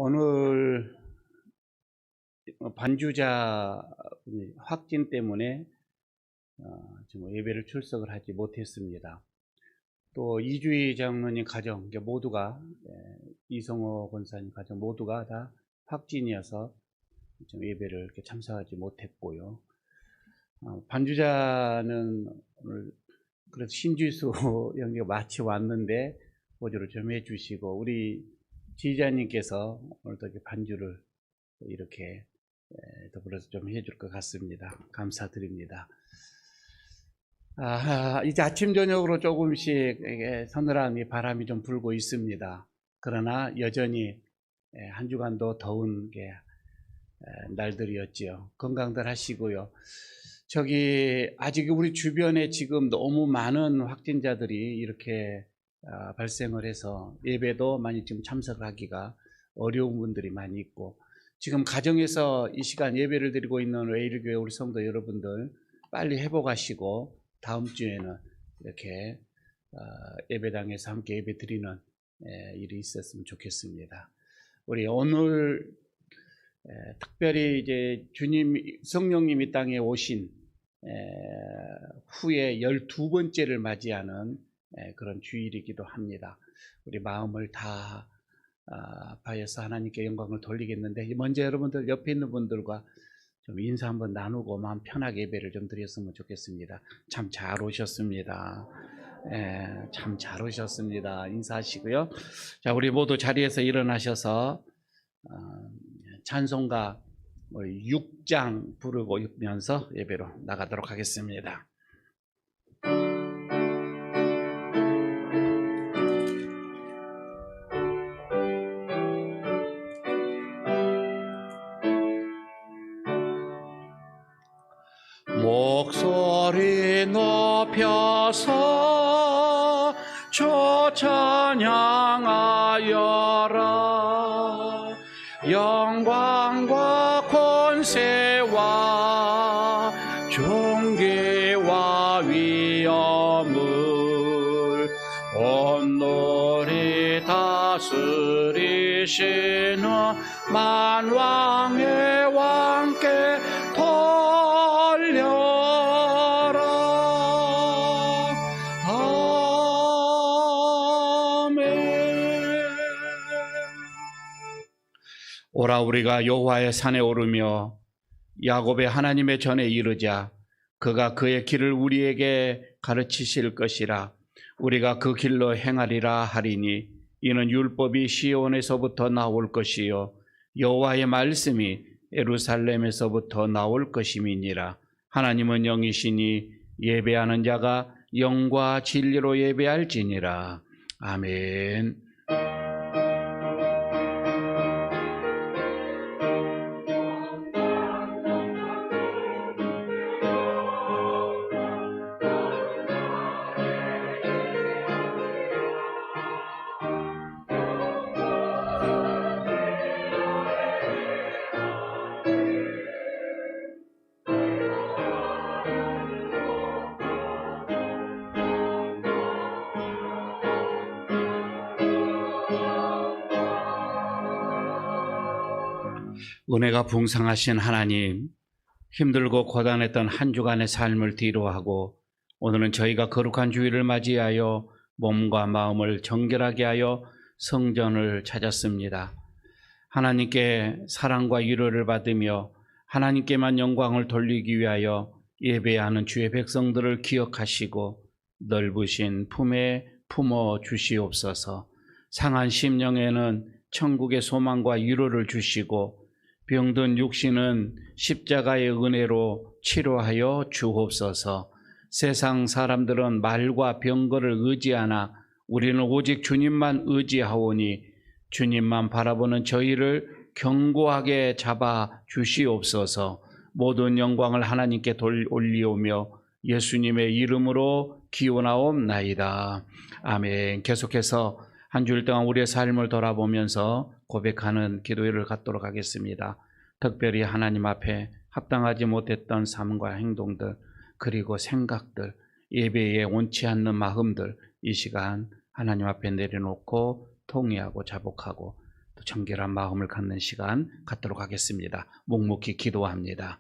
오늘 반주자 확진 때문에 지금 예배를 출석을 하지 못했습니다. 또 이주희 장로님 가정 모두가 이성호 권사님 가정 모두가 다 확진이어서 지금 예배를 이렇게 참석하지 못했고요. 반주자는 오늘 그래서 신주수 연기가 마치 왔는데 보조를 좀 해주시고, 우리 지휘자님께서 오늘도 이렇게 반주를 이렇게 더불어서 좀 해줄 것 같습니다. 감사드립니다. 이제 아침 저녁으로 조금씩 서늘한 바람이 좀 불고 있습니다. 그러나 여전히 한 주간도 더운 날들이었지요. 건강들 하시고요. 아직 우리 주변에 지금 너무 많은 확진자들이 이렇게 발생을 해서 예배도 많이 지금 참석을 하기가 어려운 분들이 많이 있고, 지금 가정에서 이 시간 예배를 드리고 있는 웨일교회 우리 성도 여러분들 빨리 회복하시고 다음 주에는 이렇게 예배당에서 함께 예배 드리는 일이 있었으면 좋겠습니다. 우리 오늘 특별히 이제 성령님 이 땅에 오신 후에 12번째를 맞이하는 그런 주일이기도 합니다. 우리 마음을 다 파여서 하나님께 영광을 돌리겠는데, 먼저 여러분들 옆에 있는 분들과 좀 인사 한번 나누고 마음 편하게 예배를 좀 드렸으면 좋겠습니다. 참 잘 오셨습니다. 참 잘 오셨습니다. 인사하시고요. 자, 우리 모두 자리에서 일어나셔서 찬송가 6장 부르면서 예배로 나가도록 하겠습니다. 목소리 높여서 주 찬양하여라. 영광과 권세와 존귀와 위엄을 온누리 다스리시는 만왕의 왕께 돌려라. 아멘. 오라, 우리가 여호와의 산에 오르며 야곱의 하나님의 전에 이르자. 그가 그의 길을 우리에게 가르치실 것이라. 우리가 그 길로 행하리라 하리니 이는 율법이 시온에서부터 나올 것이요 여호와의 말씀이 예루살렘에서부터 나올 것임이니라. 하나님은 영이시니 예배하는 자가 영과 진리로 예배할지니라. 아멘. 은혜가 풍성하신 하나님, 힘들고 고단했던 한 주간의 삶을 뒤로하고 오늘은 저희가 거룩한 주일을 맞이하여 몸과 마음을 정결하게 하여 성전을 찾았습니다. 하나님께 사랑과 위로를 받으며 하나님께만 영광을 돌리기 위하여 예배하는 주의 백성들을 기억하시고 넓으신 품에 품어 주시옵소서. 상한 심령에는 천국의 소망과 위로를 주시고 병든 육신은 십자가의 은혜로 치료하여 주옵소서. 세상 사람들은 말과 병거를 의지하나 우리는 오직 주님만 의지하오니 주님만 바라보는 저희를 견고하게 잡아 주시옵소서. 모든 영광을 하나님께 올리오며 예수님의 이름으로 기원하옵나이다. 아멘. 계속해서 한 주일 동안 우리의 삶을 돌아보면서 고백하는 기도회를 갖도록 하겠습니다. 특별히 하나님 앞에 합당하지 못했던 삶과 행동들, 그리고 생각들, 예배에 옳지 않는 마음들, 이 시간 하나님 앞에 내려놓고 통회하고 자복하고 또 정결한 마음을 갖는 시간 갖도록 하겠습니다. 묵묵히 기도합니다.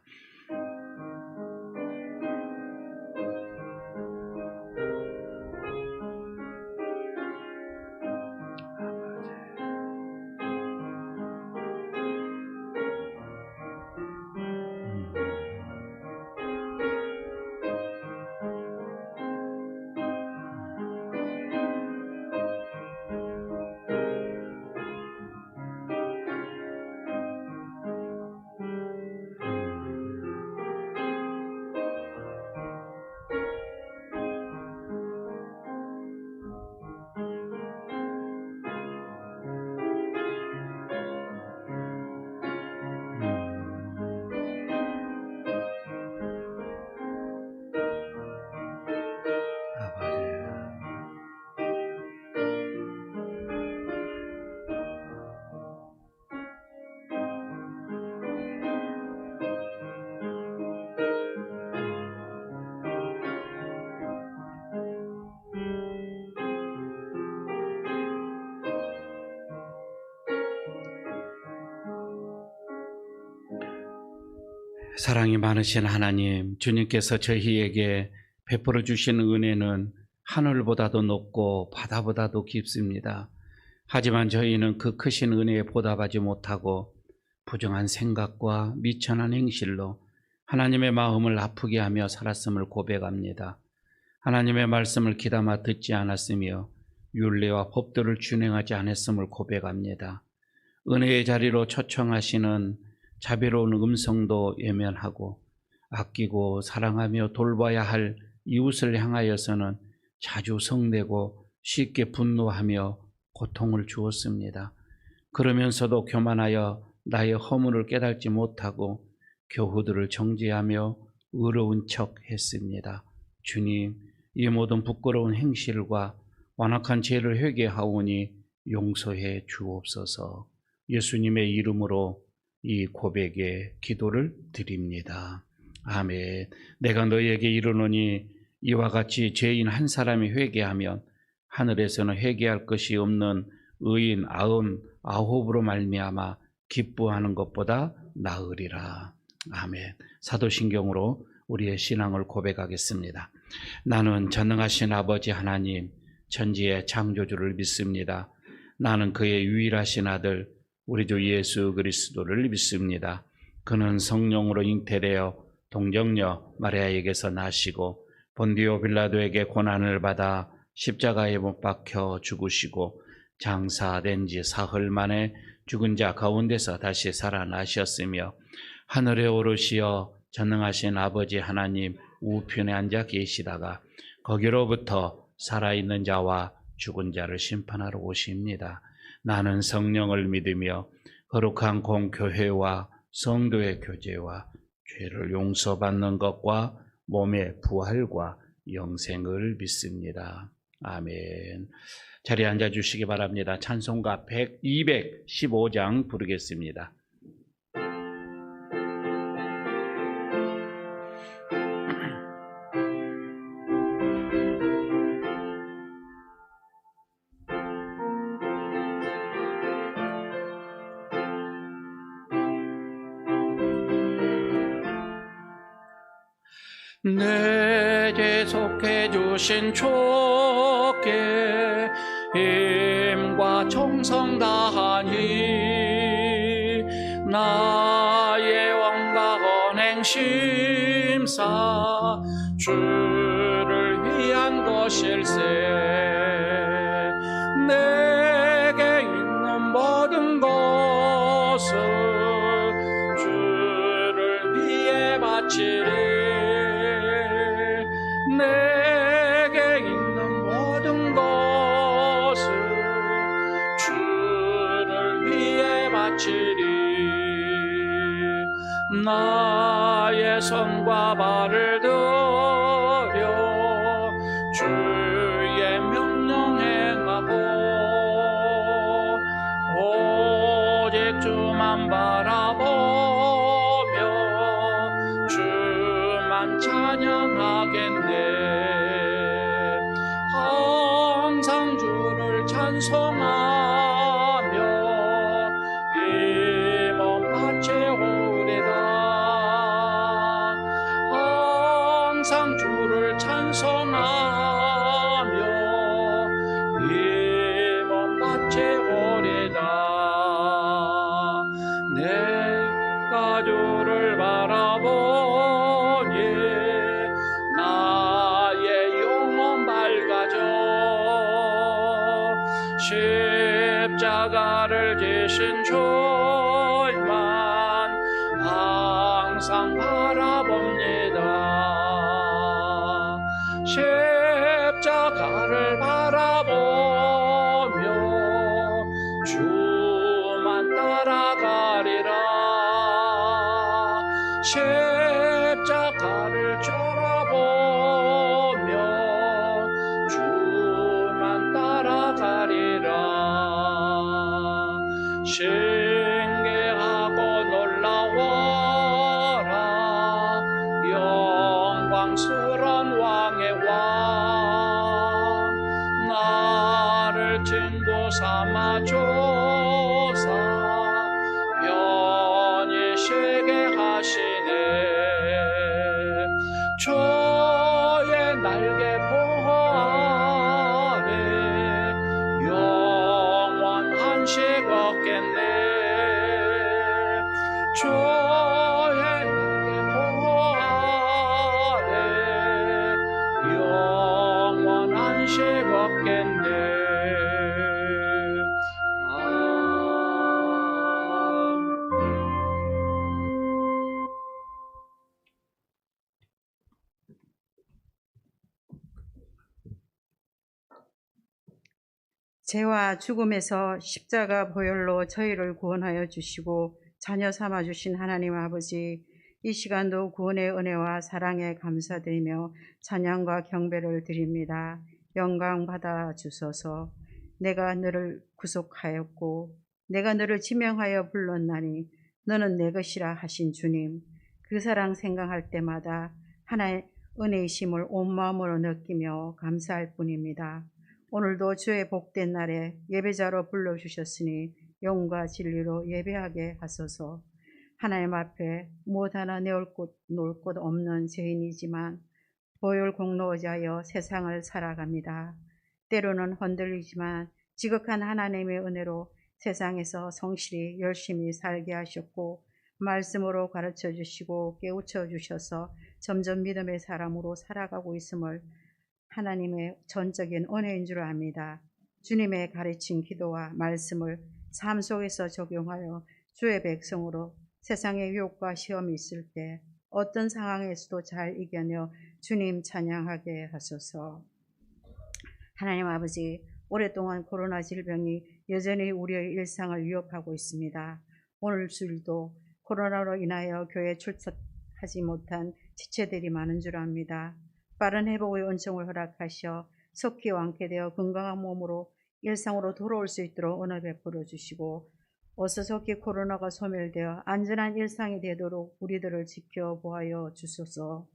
사랑이 많으신 하나님, 주님께서 저희에게 베풀어 주신 은혜는 하늘보다도 높고 바다보다도 깊습니다. 하지만 저희는 그 크신 은혜에 보답하지 못하고 부정한 생각과 미천한 행실로 하나님의 마음을 아프게 하며 살았음을 고백합니다. 하나님의 말씀을 귀담아 듣지 않았으며 율례와 법도를 준행하지 않았음을 고백합니다. 은혜의 자리로 초청하시는 자비로운 음성도 외면하고 아끼고 사랑하며 돌봐야 할 이웃을 향하여서는 자주 성내고 쉽게 분노하며 고통을 주었습니다. 그러면서도 교만하여 나의 허물을 깨닫지 못하고 교후들을 정죄하며 의로운 척 했습니다. 주님, 이 모든 부끄러운 행실과 완악한 죄를 회개하오니 용서해 주옵소서. 예수님의 이름으로 이 고백의 기도를 드립니다. 아멘. 내가 너희에게 이르노니 이와 같이 죄인 한 사람이 회개하면 하늘에서는 회개할 것이 없는 의인 99으로 말미암아 기뻐하는 것보다 나으리라. 아멘. 사도신경으로 우리의 신앙을 고백하겠습니다. 나는 전능하신 아버지 하나님, 천지의 창조주를 믿습니다. 나는 그의 유일하신 아들 우리 주 예수 그리스도를 믿습니다. 그는 성령으로 잉태되어 동정녀 마리아에게서 나시고 본디오 빌라도에게 고난을 받아 십자가에 못 박혀 죽으시고 장사된 지 사흘 만에 죽은 자 가운데서 다시 살아나셨으며 하늘에 오르시어 전능하신 아버지 하나님 우편에 앉아 계시다가 거기로부터 살아있는 자와 죽은 자를 심판하러 오십니다. 나는 성령을 믿으며 거룩한 공교회와 성도의 교제와 죄를 용서받는 것과 몸의 부활과 영생을 믿습니다. 아멘. 자리에 앉아주시기 바랍니다. 찬송가 215장 부르겠습니다. 내게 속해 주신 주께 힘과 정성 다하니 나의 왕과 언행 심사 주를 위한 것일세. 내게 있는 모든 것을 주를 위해 바치리. 내게 있는 모든 것을 주를 위해 바치리. 나의 손과 발을 들여 주의 명령 행하고 오직 주만 바라보며 주만 찬양하겠네. 항상 주를 찬송하며 십자가를 지신 주만 항상 바라봅니다. 십자가를 바라보며 주만 따라가리라. 십자가를 쫓아보며 주만 따라가리라. 신기하고 놀라워라 영광스런 왕의 왕. 나를 친구 삼아줘서 편히 쉬게 하시네. 주의 날개 보호 아래 영원한 식 없겠네. 주의 날개 보호 아래 영원한 식 없겠네. 죄와 죽음에서 십자가 보혈로 저희를 구원하여 주시고 자녀 삼아 주신 하나님 아버지, 이 시간도 구원의 은혜와 사랑에 감사드리며 찬양과 경배를 드립니다. 영광 받아 주소서. 내가 너를 구속하였고 내가 너를 지명하여 불렀나니 너는 내 것이라 하신 주님, 그 사랑 생각할 때마다 하나의 은혜이심을 온 마음으로 느끼며 감사할 뿐입니다. 오늘도 주의 복된 날에 예배자로 불러주셨으니 영과 진리로 예배하게 하소서. 하나님 앞에 무엇 하나 놓을 곳 없는 죄인이지만 보혈 공로자여 세상을 살아갑니다. 때로는 흔들리지만 지극한 하나님의 은혜로 세상에서 성실히 열심히 살게 하셨고 말씀으로 가르쳐 주시고 깨우쳐 주셔서 점점 믿음의 사람으로 살아가고 있음을 하나님의 전적인 은혜인 줄 압니다. 주님의 가르친 기도와 말씀을 삶 속에서 적용하여 주의 백성으로 세상의 유혹과 시험이 있을 때 어떤 상황에서도 잘 이겨내어 주님 찬양하게 하소서. 하나님 아버지, 오랫동안 코로나 질병이 여전히 우리의 일상을 위협하고 있습니다. 오늘 주일도 코로나로 인하여 교회에 출석하지 못한 지체들이 많은 줄 압니다. 빠른 회복의 은총을 허락하셔 속히 완쾌되어 건강한 몸으로 일상으로 돌아올 수 있도록 은혜 베풀어 주시고 어서 속히 코로나가 소멸되어 안전한 일상이 되도록 우리들을 지켜보아여 주소서.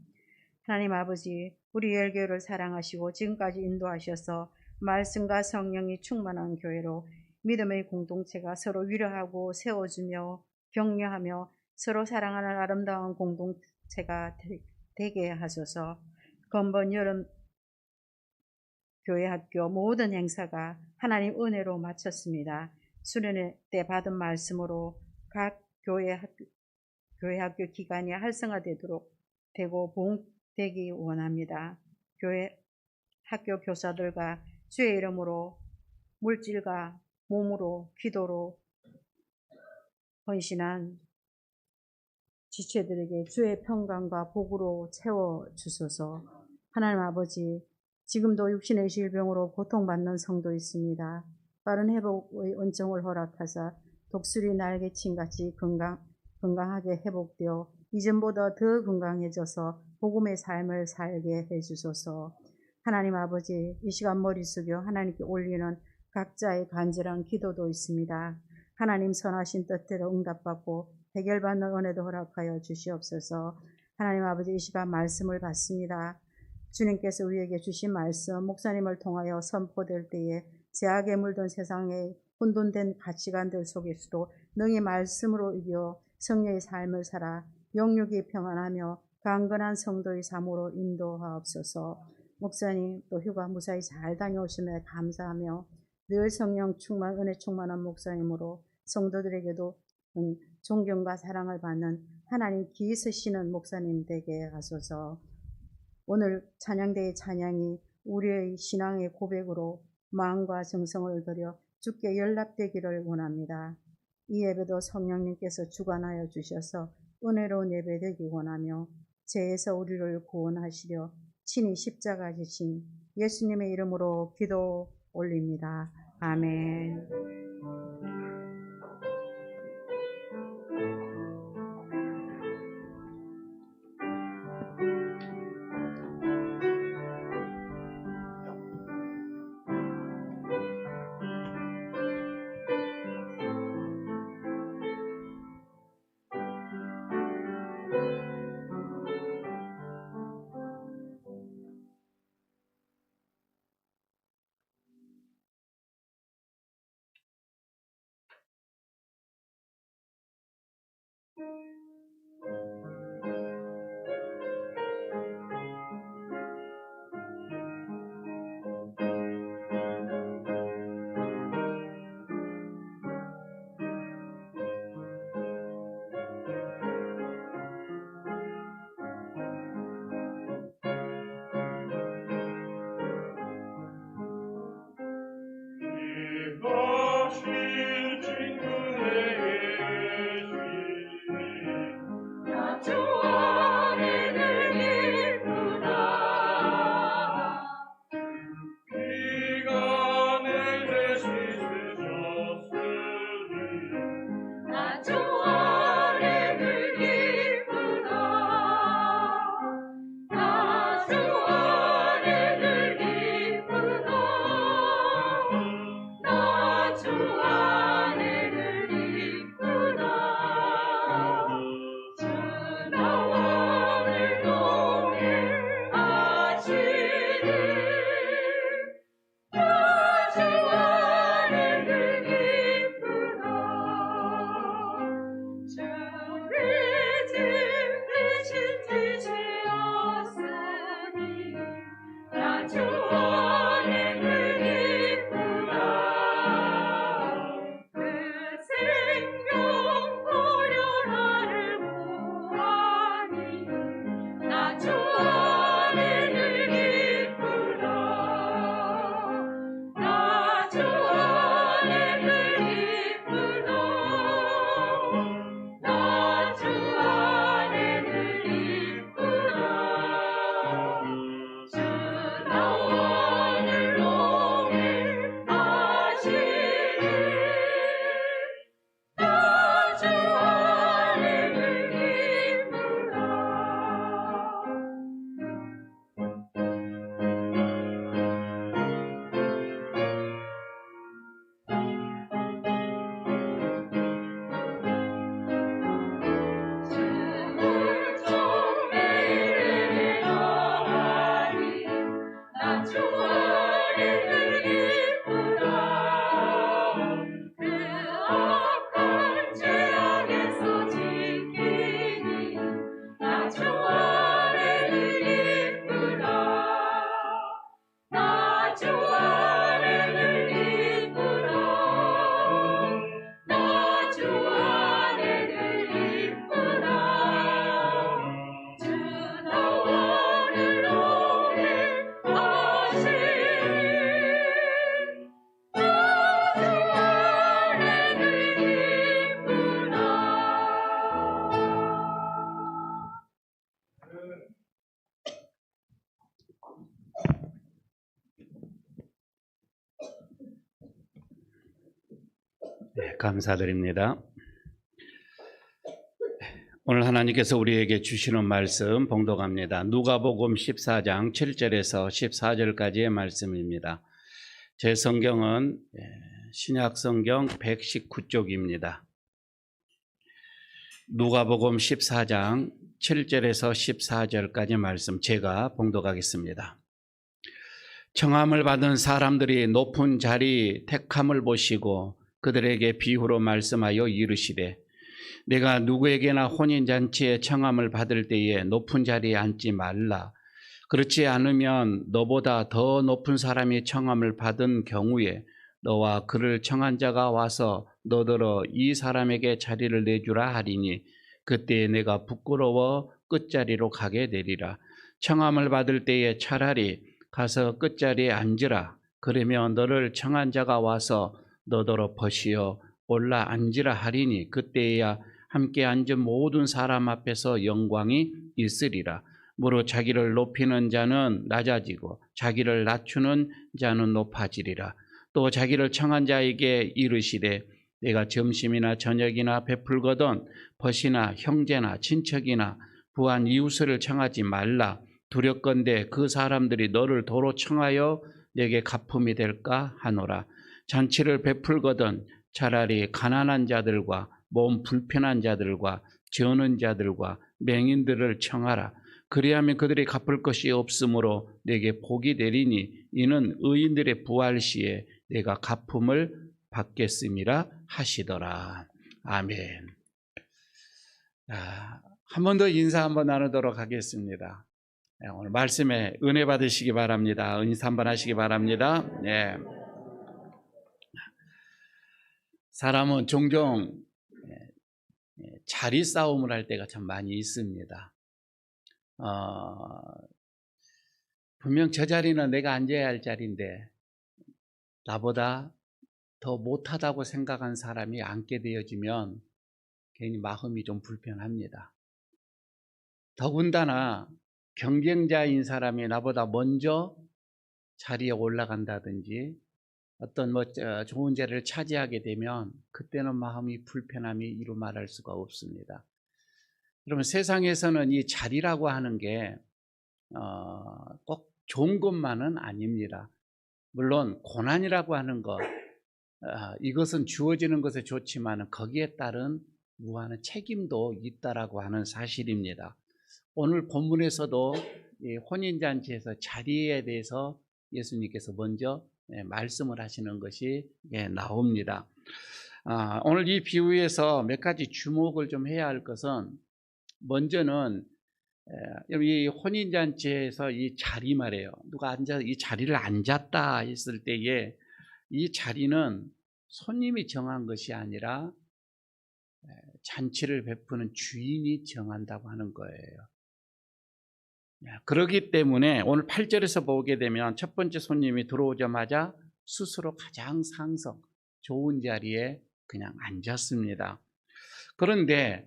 하나님 아버지, 우리 열교를 사랑하시고 지금까지 인도하셔서 말씀과 성령이 충만한 교회로 믿음의 공동체가 서로 위로하고 세워주며 격려하며 서로 사랑하는 아름다운 공동체가 되게 하소서. 건번 여름 교회 학교 모든 행사가 하나님 은혜로 마쳤습니다. 수련회 때 받은 말씀으로 각 교회 학교 기관이 활성화되도록 되고 보응되기 원합니다. 교회 학교 교사들과 주의 이름으로 물질과 몸으로 기도로 헌신한 지체들에게 주의 평강과 복으로 채워주소서. 하나님 아버지, 지금도 육신의 질병으로 고통받는 성도 있습니다. 빠른 회복의 은총을 허락하사 독수리 날개침같이 건강하게 회복되어 이전보다 더 건강해져서 복음의 삶을 살게 해주소서. 하나님 아버지, 이 시간 머리 숙여 하나님께 올리는 각자의 간절한 기도도 있습니다. 하나님 선하신 뜻대로 응답받고 해결받는 은혜도 허락하여 주시옵소서. 하나님 아버지, 이 시간 말씀을 받습니다. 주님께서 우리에게 주신 말씀 목사님을 통하여 선포될 때에 죄악에 물든 세상의 혼돈된 가치관들 속에서도 능히 말씀으로 이겨 성령의 삶을 살아 영육이 평안하며 강건한 성도의 삶으로 인도하옵소서. 목사님 또 휴가 무사히 잘 다녀오심에 감사하며 늘 성령 충만 은혜 충만한 목사님으로 성도들에게도 존경과 사랑을 받는 하나님 기 쓰시는 목사님 되게 하소서. 오늘 찬양대의 찬양이 우리의 신앙의 고백으로 마음과 정성을 들여 주께 연락되기를 원합니다. 이 예배도 성령님께서 주관하여 주셔서 은혜로운 예배 되기 원하며 죄에서 우리를 구원하시려 친히 십자가 지신 예수님의 이름으로 기도 올립니다. 아멘. 네, 감사드립니다. 오늘 하나님께서 우리에게 주시는 말씀 봉독합니다. 누가복음 14장 7절에서 14절까지의 말씀입니다. 제 성경은 신약 성경 119쪽입니다. 누가복음 14장 7절에서 14절까지 말씀 제가 봉독하겠습니다. 청함을 받은 사람들이 높은 자리 택함을 보시고 그들에게 비유로 말씀하여 이르시되 내가 누구에게나 혼인잔치에 청함을 받을 때에 높은 자리에 앉지 말라. 그렇지 않으면 너보다 더 높은 사람이 청함을 받은 경우에 너와 그를 청한 자가 와서 너더러 이 사람에게 자리를 내주라 하리니 그때 내가 부끄러워 끝자리로 가게 되리라. 청함을 받을 때에 차라리 가서 끝자리에 앉으라. 그러면 너를 청한 자가 와서 너더러 벗이여 올라 앉으라 하리니 그때에야 함께 앉은 모든 사람 앞에서 영광이 있으리라. 무릇 자기를 높이는 자는 낮아지고 자기를 낮추는 자는 높아지리라. 또 자기를 청한 자에게 이르시되 내가 점심이나 저녁이나 베풀거든 벗이나 형제나 친척이나 부한 이웃을 청하지 말라. 두렵건대 그 사람들이 너를 도로 청하여 내게 갚음이 될까 하노라. 잔치를 베풀거든 차라리 가난한 자들과 몸 불편한 자들과 저는 자들과 맹인들을 청하라. 그리하면 그들이 갚을 것이 없으므로 내게 복이 되리니 이는 의인들의 부활 시에 내가 갚음을 받겠음이라 하시더라. 아멘. 한 번 더 인사 한번 나누도록 하겠습니다. 오늘 말씀에 은혜 받으시기 바랍니다. 인사 한번 하시기 바랍니다. 네. 사람은 종종 자리 싸움을 할 때가 참 많이 있습니다. 분명 저 자리는 내가 앉아야 할 자리인데 나보다 더 못하다고 생각한 사람이 앉게 되어지면 괜히 마음이 좀 불편합니다. 더군다나 경쟁자인 사람이 나보다 먼저 자리에 올라간다든지 어떤 좋은 자리를 차지하게 되면 그때는 마음이 불편함이 이루 말할 수가 없습니다. 여러분, 세상에서는 이 자리라고 하는 게 꼭 좋은 것만은 아닙니다. 물론 고난이라고 하는 것, 이것은 주어지는 것에 좋지만 거기에 따른 무한한 책임도 있다라고 하는 사실입니다. 오늘 본문에서도 이 혼인잔치에서 자리에 대해서 예수님께서 먼저 말씀을 하시는 것이 나옵니다. 오늘 이 비유에서 몇 가지 주목을 좀 해야 할 것은, 먼저는 이 혼인잔치에서 이 자리 말이에요. 누가 앉아 이 자리를 앉았다 했을 때에 이 자리는 손님이 정한 것이 아니라 잔치를 베푸는 주인이 정한다고 하는 거예요. 그렇기 때문에 오늘 8절에서 보게 되면 첫 번째 손님이 들어오자마자 스스로 가장 상성 좋은 자리에 그냥 앉았습니다. 그런데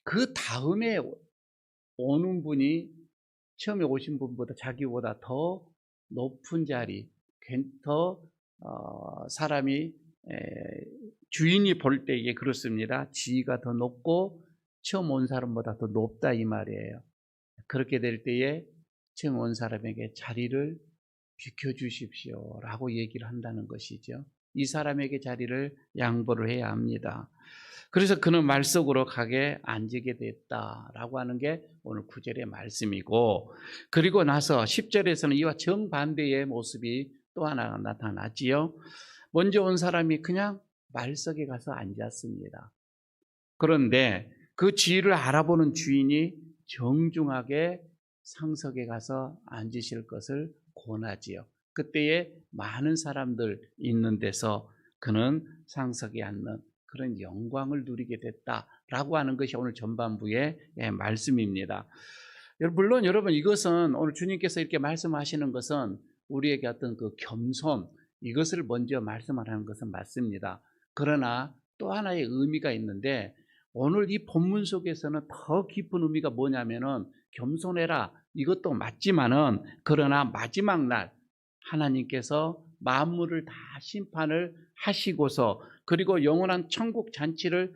그 다음에 오는 분이 처음에 오신 분보다 자기보다 더 높은 자리, 더 사람이 주인이 볼 때에 그렇습니다. 지위가 더 높고 처음 온 사람보다 더 높다 이 말이에요. 그렇게 될 때에 처음 온 사람에게 자리를 비켜주십시오 라고 얘기를 한다는 것이죠. 이 사람에게 자리를 양보를 해야 합니다. 그래서 그는 말 속으로 가게 앉게 됐다라고 하는 게 오늘 9절의 말씀이고, 그리고 나서 10절에서는 이와 정반대의 모습이 또 하나 나타났지요. 먼저 온 사람이 그냥 말석에 가서 앉았습니다. 그런데 그 지위를 알아보는 주인이 정중하게 상석에 가서 앉으실 것을 권하지요. 그때에 많은 사람들 있는 데서 그는 상석에 앉는 그런 영광을 누리게 됐다라고 하는 것이 오늘 전반부의 말씀입니다. 물론 여러분, 이것은 오늘 주님께서 이렇게 말씀하시는 것은 우리에게 어떤 그 겸손, 이것을 먼저 말씀하라는 것은 맞습니다. 그러나 또 하나의 의미가 있는데, 오늘 이 본문 속에서는 더 깊은 의미가 뭐냐면은 겸손해라, 이것도 맞지만은 그러나 마지막 날 하나님께서 만물을 다 심판을 하시고서 그리고 영원한 천국 잔치를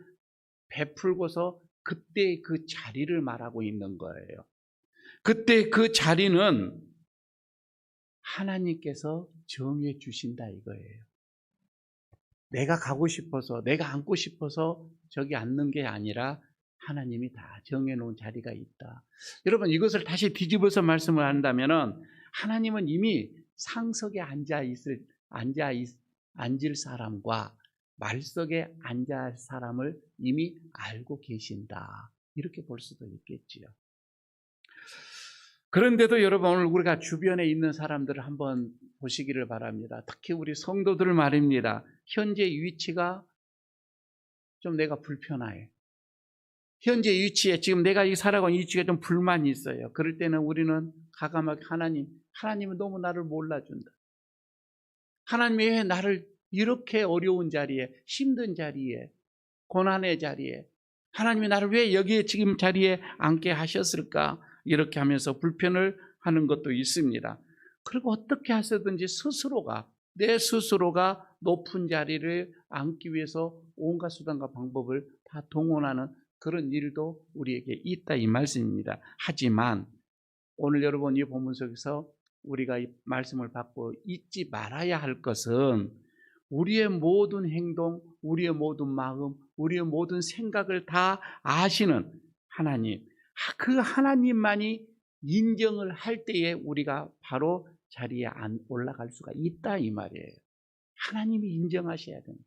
베풀고서 그때 그 자리를 말하고 있는 거예요. 그때 그 자리는 하나님께서 정해 주신다 이거예요. 내가 가고 싶어서, 내가 앉고 싶어서 저기 앉는 게 아니라 하나님이 다 정해놓은 자리가 있다. 여러분, 이것을 다시 뒤집어서 말씀을 한다면은 하나님은 이미 상석에 앉을 사람과 말석에 앉을 사람을 이미 알고 계신다. 이렇게 볼 수도 있겠지요. 그런데도 여러분, 오늘 우리가 주변에 있는 사람들을 한번 보시기를 바랍니다. 특히 우리 성도들 말입니다. 현재 위치가 좀 내가 불편해. 현재 위치에 지금 내가 이 살아가는 위치가 좀 불만이 있어요. 그럴 때는 우리는 가감하게 하나님은 너무 나를 몰라준다. 하나님이 왜 나를 이렇게 어려운 자리에, 힘든 자리에, 고난의 자리에 하나님이 나를 왜 여기에 지금 자리에 앉게 하셨을까? 이렇게 하면서 불편을 하는 것도 있습니다. 그리고 어떻게 하시든지 내 스스로가 높은 자리를 앉기 위해서 온갖 수단과 방법을 다 동원하는 그런 일도 우리에게 있다 이 말씀입니다. 하지만 오늘 여러분 이 본문 속에서 우리가 이 말씀을 받고 잊지 말아야 할 것은 우리의 모든 행동, 우리의 모든 마음, 우리의 모든 생각을 다 아시는 하나님, 그 하나님만이 인정을 할 때에 우리가 바로 자리에 안 올라갈 수가 있다 이 말이에요. 하나님이 인정하셔야 된다.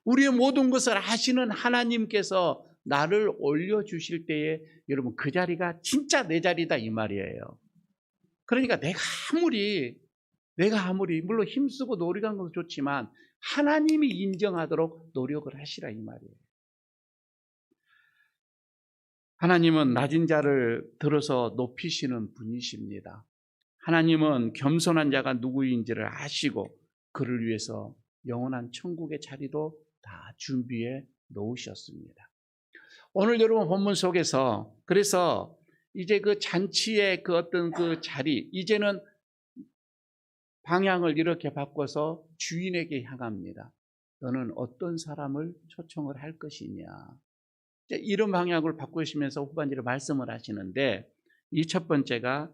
우리의 모든 것을 아시는 하나님께서 나를 올려주실 때에 여러분 그 자리가 진짜 내 자리다 이 말이에요. 그러니까 내가 아무리 물론 힘쓰고 노력한 것도 좋지만 하나님이 인정하도록 노력을 하시라 이 말이에요. 하나님은 낮은 자를 들어서 높이시는 분이십니다. 하나님은 겸손한 자가 누구인지를 아시고 그를 위해서 영원한 천국의 자리도 다 준비해 놓으셨습니다. 오늘 여러분 본문 속에서 그래서 이제 그 잔치의 그 어떤 그 자리, 이제는 방향을 이렇게 바꿔서 주인에게 향합니다. 너는 어떤 사람을 초청을 할 것이냐. 이런 방향을 바꾸시면서 후반절에 말씀을 하시는데 이 첫 번째가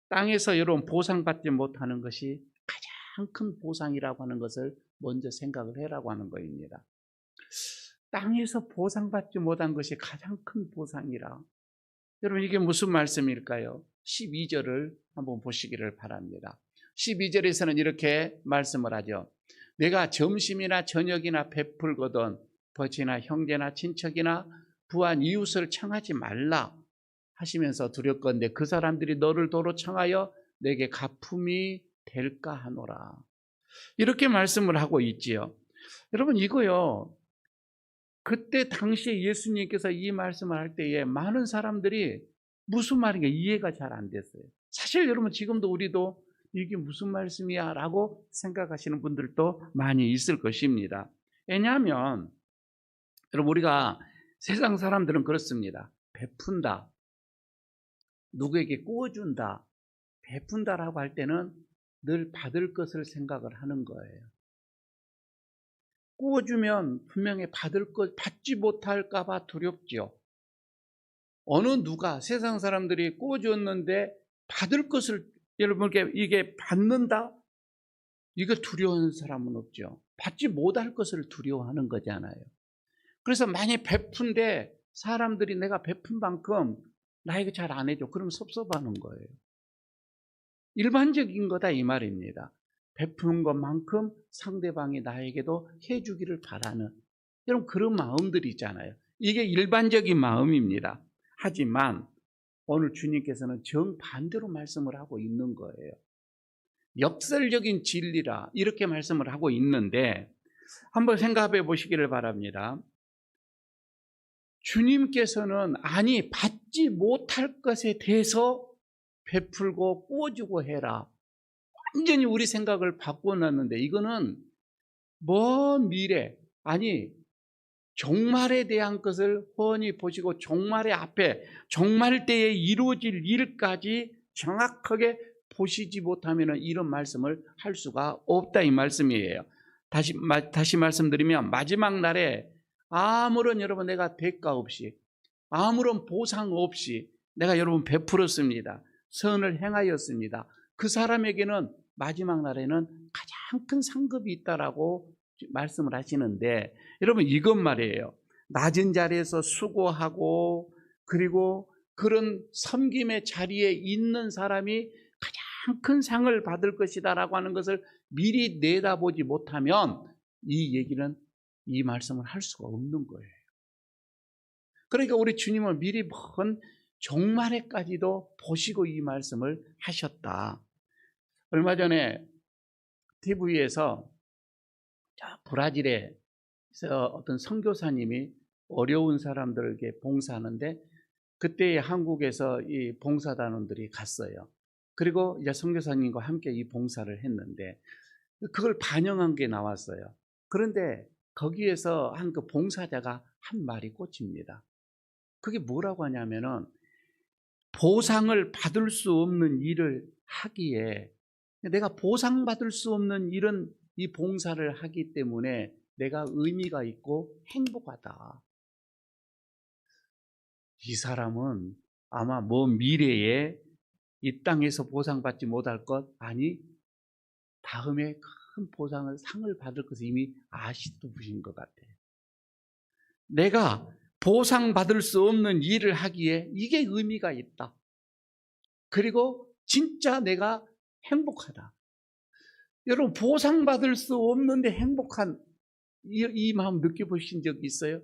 땅에서 여러분 보상받지 못하는 것이 가장 큰 보상이라고 하는 것을 먼저 생각을 해라고 하는 것입니다. 땅에서 보상받지 못한 것이 가장 큰 보상이라. 여러분 이게 무슨 말씀일까요? 12절을 한번 보시기를 바랍니다. 12절에서는 이렇게 말씀을 하죠. 내가 점심이나 저녁이나 베풀거든 버치나 형제나 친척이나 부한 이웃을 청하지 말라 하시면서 두렵건대 그 사람들이 너를 도로 청하여 내게 가품이 될까 하노라. 이렇게 말씀을 하고 있지요. 여러분 이거요. 그때 당시에 예수님께서 이 말씀을 할 때에 많은 사람들이 무슨 말인가 이해가 잘 안 됐어요. 사실 여러분 지금도 우리도 이게 무슨 말씀이야 라고 생각하시는 분들도 많이 있을 것입니다. 왜냐하면 여러분 우리가 세상 사람들은 그렇습니다. 베푼다, 누구에게 구워준다, 베푼다라고 할 때는 늘 받을 것을 생각을 하는 거예요. 구워주면 분명히 받지 못할까 봐 두렵죠. 어느 누가 세상 사람들이 구워줬는데 받을 것을 여러분께 이게 받는다? 이거 두려운 사람은 없죠. 받지 못할 것을 두려워하는 거잖아요. 그래서 만약 베푼데 사람들이 내가 베푼 만큼 나에게 잘 안 해줘. 그럼 섭섭하는 거예요. 일반적인 거다 이 말입니다. 베푸는 것만큼 상대방이 나에게도 해주기를 바라는 여러분 그런 마음들이 있잖아요. 이게 일반적인 마음입니다. 하지만 오늘 주님께서는 정반대로 말씀을 하고 있는 거예요. 역설적인 진리라 이렇게 말씀을 하고 있는데 한번 생각해 보시기를 바랍니다. 주님께서는 아니 받지 못할 것에 대해서 베풀고 구워주고 해라. 완전히 우리 생각을 바꿔놨는데 이거는 먼 미래 아니 종말에 대한 것을 훤히 보시고 종말의 앞에 종말 때에 이루어질 일까지 정확하게 보시지 못하면 이런 말씀을 할 수가 없다 이 말씀이에요. 다시 말씀드리면 마지막 날에 아무런 여러분 내가 대가 없이 아무런 보상 없이 내가 여러분 베풀었습니다. 선을 행하였습니다. 그 사람에게는 마지막 날에는 가장 큰 상급이 있다라고 말씀을 하시는데 여러분 이것 말이에요. 낮은 자리에서 수고하고 그리고 그런 섬김의 자리에 있는 사람이 가장 큰 상을 받을 것이다라고 하는 것을 미리 내다보지 못하면 이 얘기는 이 말씀을 할 수가 없는 거예요. 그러니까 우리 주님은 미리 먼 종말에까지도 보시고 이 말씀을 하셨다. 얼마 전에 TV에서 브라질에서 어떤 선교사님이 어려운 사람들에게 봉사하는데 그때 한국에서 이 봉사단원들이 갔어요. 그리고 이제 선교사님과 함께 이 봉사를 했는데 그걸 반영한 게 나왔어요. 그런데 거기에서 한 그 봉사자가 한 말이 꽂힙니다. 그게 뭐라고 하냐면은 보상을 받을 수 없는 일을 하기에, 내가 보상받을 수 없는 이런 이 봉사를 하기 때문에 내가 의미가 있고 행복하다. 이 사람은 아마 먼 미래에 이 땅에서 보상받지 못할 것, 아니 다음에 큰 보상을, 상을 받을 것을 이미 아시도 보신 것 같아요. 내가 보상받을 수 없는 일을 하기에 이게 의미가 있다. 그리고 진짜 내가 행복하다. 여러분, 보상받을 수 없는데 행복한 이 마음 느껴보신 적 있어요?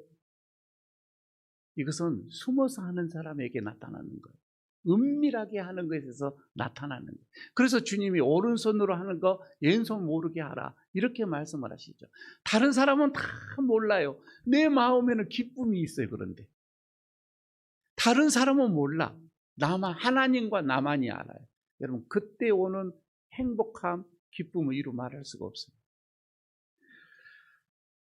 이것은 숨어서 하는 사람에게 나타나는 거예요. 은밀하게 하는 것에서 나타나는 거예요. 그래서 주님이 오른손으로 하는 거 왼손 모르게 하라, 이렇게 말씀을 하시죠. 다른 사람은 다 몰라요. 내 마음에는 기쁨이 있어요. 그런데 다른 사람은 몰라. 나만, 하나님과 나만이 알아요. 여러분, 그때 오는 행복함, 기쁨을 이루 말할 수가 없습니다.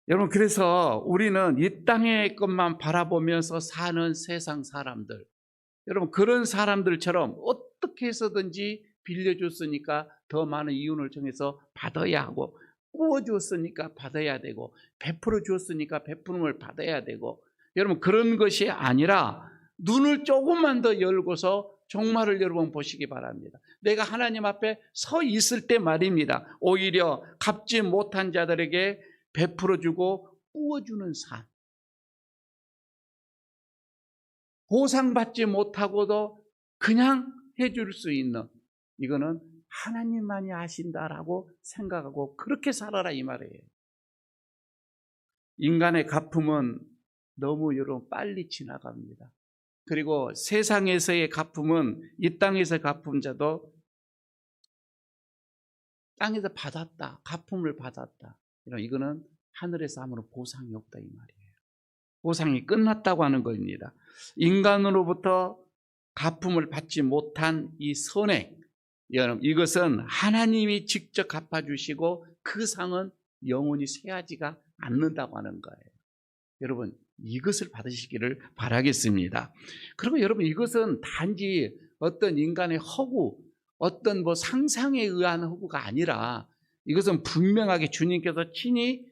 여러분, 그래서 우리는 이 땅의 것만 바라보면서 사는 세상 사람들, 여러분, 그런 사람들처럼 어떻게 해서든지 빌려줬으니까 더 많은 이윤을 정해서 받아야 하고, 구워줬으니까 받아야 되고, 베풀어 줬으니까 베푸름을 받아야 되고, 여러분, 그런 것이 아니라 눈을 조금만 더 열고서 종말을 여러분 보시기 바랍니다. 내가 하나님 앞에 서 있을 때 말입니다. 오히려 갚지 못한 자들에게 베풀어주고 구워주는 삶. 보상받지 못하고도 그냥 해줄 수 있는, 이거는 하나님만이 아신다라고 생각하고 그렇게 살아라, 이 말이에요. 인간의 갚음은 너무 여러분 빨리 지나갑니다. 그리고 세상에서의 갚음은, 이 땅에서의 갚음자도 땅에서 받았다, 갚음을 받았다, 이거는 하늘에서 아무런 보상이 없다, 이 말이에요. 보상이 끝났다고 하는 겁니다. 인간으로부터 갚음을 받지 못한 이 선행, 여러분, 이것은 하나님이 직접 갚아주시고 그 상은 영원히 쇠하지가 않는다고 하는 거예요. 여러분, 이것을 받으시기를 바라겠습니다. 그리고 여러분, 이것은 단지 어떤 인간의 허구, 어떤 상상에 의한 허구가 아니라, 이것은 분명하게 주님께서 친히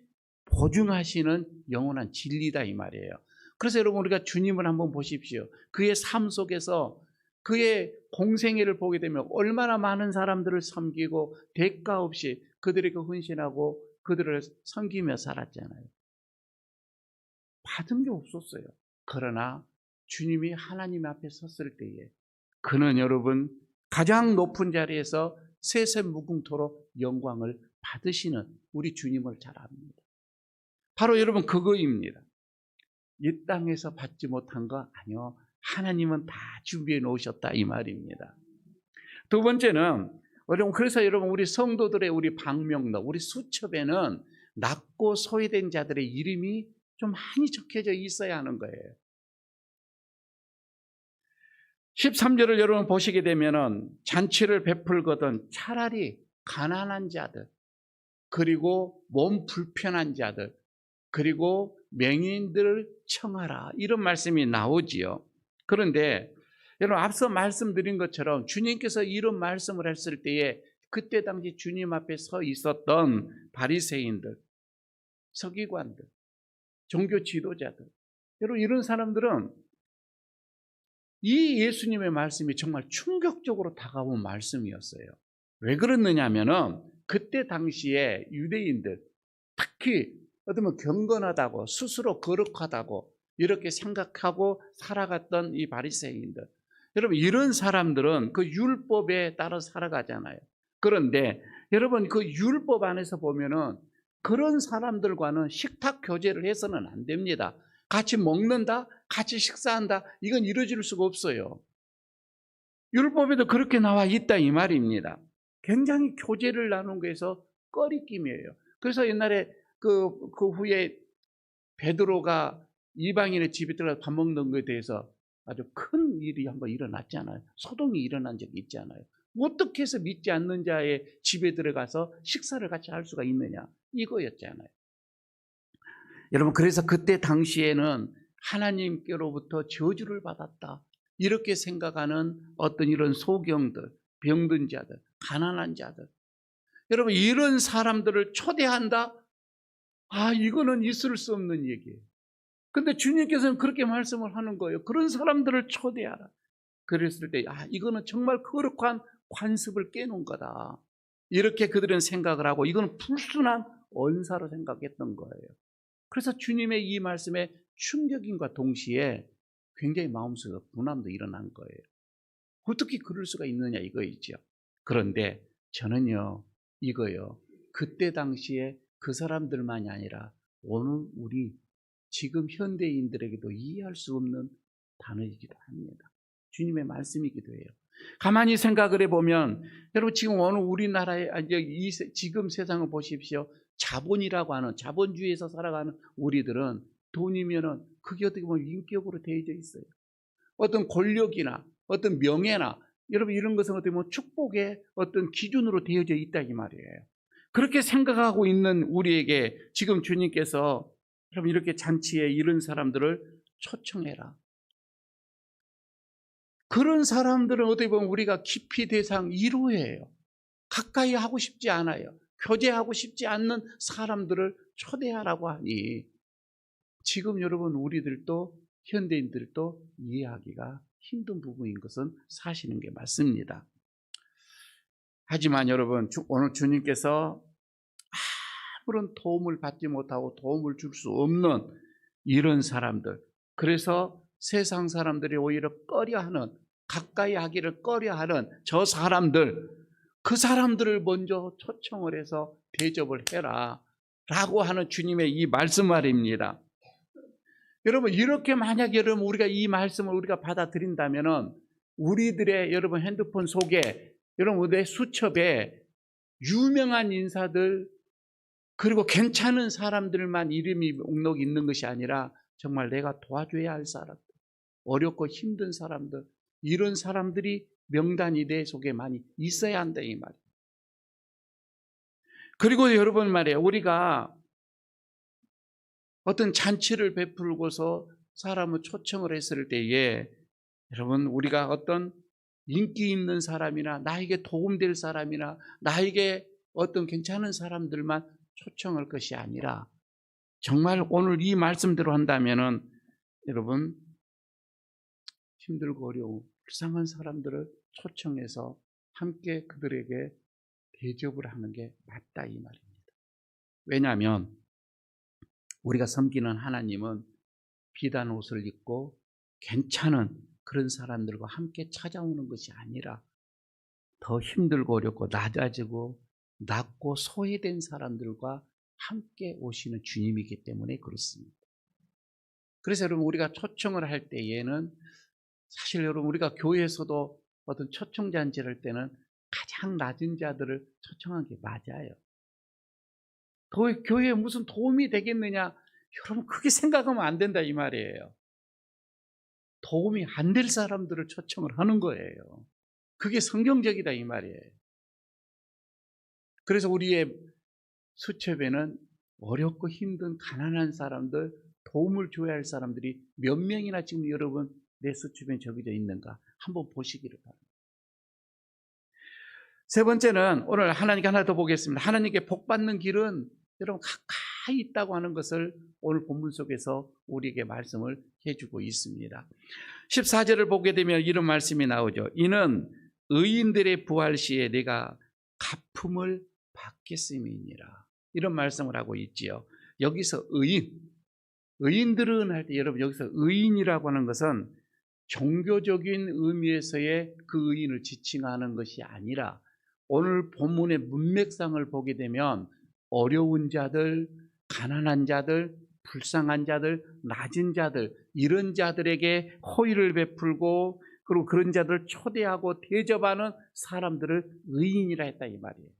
보증하시는 영원한 진리다, 이 말이에요. 그래서 여러분, 우리가 주님을 한번 보십시오. 그의 삶 속에서 그의 공생애를 보게 되면 얼마나 많은 사람들을 섬기고 대가 없이 그들에게 헌신하고 그들을 섬기며 살았잖아요. 받은 게 없었어요. 그러나 주님이 하나님 앞에 섰을 때에 그는 여러분 가장 높은 자리에서 세세무궁토록 영광을 받으시는 우리 주님을 잘 압니다. 바로 여러분 그거입니다. 이 땅에서 받지 못한 거 아니요, 하나님은 다 준비해 놓으셨다, 이 말입니다. 두 번째는, 그래서 여러분 우리 성도들의 우리 방명록, 우리 수첩에는 낮고 소외된 자들의 이름이 좀 많이 적혀져 있어야 하는 거예요. 13절을 여러분 보시게 되면은 잔치를 베풀거든 차라리 가난한 자들, 그리고 몸 불편한 자들, 그리고 맹인들을 청하라, 이런 말씀이 나오지요. 그런데 여러분, 앞서 말씀드린 것처럼 주님께서 이런 말씀을 했을 때에 그때 당시 주님 앞에 서 있었던 바리새인들, 서기관들, 종교 지도자들, 여러분 이런 사람들은 이 예수님의 말씀이 정말 충격적으로 다가온 말씀이었어요. 왜 그랬느냐 하면은 그때 당시에 유대인들, 특히 어쩌면 경건하다고, 스스로 거룩하다고 이렇게 생각하고 살아갔던 이 바리새인들, 여러분 이런 사람들은 그 율법에 따라 살아가잖아요. 그런데 여러분 그 율법 안에서 보면은 그런 사람들과는 식탁 교제를 해서는 안 됩니다. 같이 먹는다, 같이 식사한다, 이건 이루어질 수가 없어요. 율법에도 그렇게 나와 있다, 이 말입니다. 굉장히 교제를 나눈 거에서 꺼리낌이에요. 그래서 옛날에 그 후에 베드로가 이방인의 집에 들어가서 밥 먹는 것에 대해서 아주 큰 일이 한번 일어났잖아요. 소동이 일어난 적이 있잖아요. 어떻게 해서 믿지 않는 자의 집에 들어가서 식사를 같이 할 수가 있느냐, 이거였잖아요. 여러분, 그래서 그때 당시에는 하나님께로부터 저주를 받았다, 이렇게 생각하는 어떤 이런 소경들, 병든 자들, 가난한 자들, 여러분, 이런 사람들을 초대한다? 이거는 있을 수 없는 얘기예요. 근데 주님께서는 그렇게 말씀을 하는 거예요. 그런 사람들을 초대하라. 그랬을 때 이거는 정말 거룩한 관습을 깨놓은 거다, 이렇게 그들은 생각을 하고, 이거는 불순한 언사로 생각했던 거예요. 그래서 주님의 이 말씀에 충격인과 동시에 굉장히 마음속에 분함도 일어난 거예요. 어떻게 그럴 수가 있느냐, 이거이죠. 그런데 저는요, 이거요, 그때 당시에 그 사람들만이 아니라 오늘 우리 지금 현대인들에게도 이해할 수 없는 단어이기도 합니다. 주님의 말씀이기도 해요. 가만히 생각을 해보면, 여러분, 지금 오늘 우리나라의 지금 세상을 보십시오. 자본이라고 하는, 자본주의에서 살아가는 우리들은 돈이면은 그게 어떻게 보면 인격으로 되어져 있어요. 어떤 권력이나 어떤 명예나, 여러분, 이런 것은 어떻게 보면 축복의 어떤 기준으로 되어져 있다, 이 말이에요. 그렇게 생각하고 있는 우리에게 지금 주님께서 여러분, 이렇게 잔치에 이런 사람들을 초청해라. 그런 사람들은 어떻게 보면 우리가 기피 대상 1호예요. 가까이 하고 싶지 않아요. 교제하고 싶지 않는 사람들을 초대하라고 하니, 지금 여러분, 우리들도, 현대인들도 이해하기가 힘든 부분인 것은 사실인 게 맞습니다. 하지만 여러분, 오늘 주님께서 아무런 도움을 받지 못하고 도움을 줄 수 없는 이런 사람들, 그래서 세상 사람들이 오히려 꺼려하는, 가까이 하기를 꺼려하는 저 사람들, 그 사람들을 먼저 초청을 해서 대접을 해라 라고 하는 주님의 이 말씀 말입니다. 여러분, 이렇게 만약 여러분 우리가 이 말씀을 우리가 받아들인다면은, 우리들의 여러분 핸드폰 속에 여러분 내 수첩에 유명한 인사들, 그리고 괜찮은 사람들만 이름이 목록이 있는 것이 아니라 정말 내가 도와줘야 할 사람들, 어렵고 힘든 사람들, 이런 사람들이 명단이 내 속에 많이 있어야 한다, 이 말이에요. 그리고 여러분 말이에요, 우리가 어떤 잔치를 베풀고서 사람을 초청을 했을 때에, 여러분, 우리가 어떤 인기 있는 사람이나 나에게 도움될 사람이나 나에게 어떤 괜찮은 사람들만 초청할 것이 아니라, 정말 오늘 이 말씀대로 한다면은 여러분, 힘들고 어려운 불쌍한 사람들을 초청해서 함께 그들에게 대접을 하는 게 맞다, 이 말입니다. 왜냐하면 우리가 섬기는 하나님은 비단 옷을 입고 괜찮은 그런 사람들과 함께 찾아오는 것이 아니라 더 힘들고 어렵고 낮아지고 낮고 소외된 사람들과 함께 오시는 주님이기 때문에 그렇습니다. 그래서 여러분, 우리가 초청을 할 때에는 사실 여러분, 우리가 교회에서도 어떤 초청 잔치를 할 때는 가장 낮은 자들을 초청한 게 맞아요. 교회에 무슨 도움이 되겠느냐, 여러분, 그렇게 생각하면 안 된다, 이 말이에요. 도움이 안 될 사람들을 초청을 하는 거예요. 그게 성경적이다, 이 말이에요. 그래서 우리의 수첩에는 어렵고 힘든 가난한 사람들, 도움을 줘야 할 사람들이 몇 명이나 지금 여러분 내 수첩에 적혀져 있는가 한번 보시기를 바랍니다. 세 번째는 오늘 하나님께 하나 더 보겠습니다. 하나님께 복 받는 길은 여러분 가까이 있다고 하는 것을 오늘 본문 속에서 우리에게 말씀을 해주고 있습니다. 14절을 보게 되면 이런 말씀이 나오죠. 이는 의인들의 부활 시에 내가 갚음을 받겠음이니라. 이런 말씀을 하고 있지요. 여기서 의인들은 할 때 여러분, 여기서 의인이라고 하는 것은 종교적인 의미에서의 그 의인을 지칭하는 것이 아니라, 오늘 본문의 문맥상을 보게 되면 어려운 자들, 가난한 자들, 불쌍한 자들, 낮은 자들, 이런 자들에게 호의를 베풀고 그리고 그런 자들을 초대하고 대접하는 사람들을 의인이라 했다, 이 말이에요.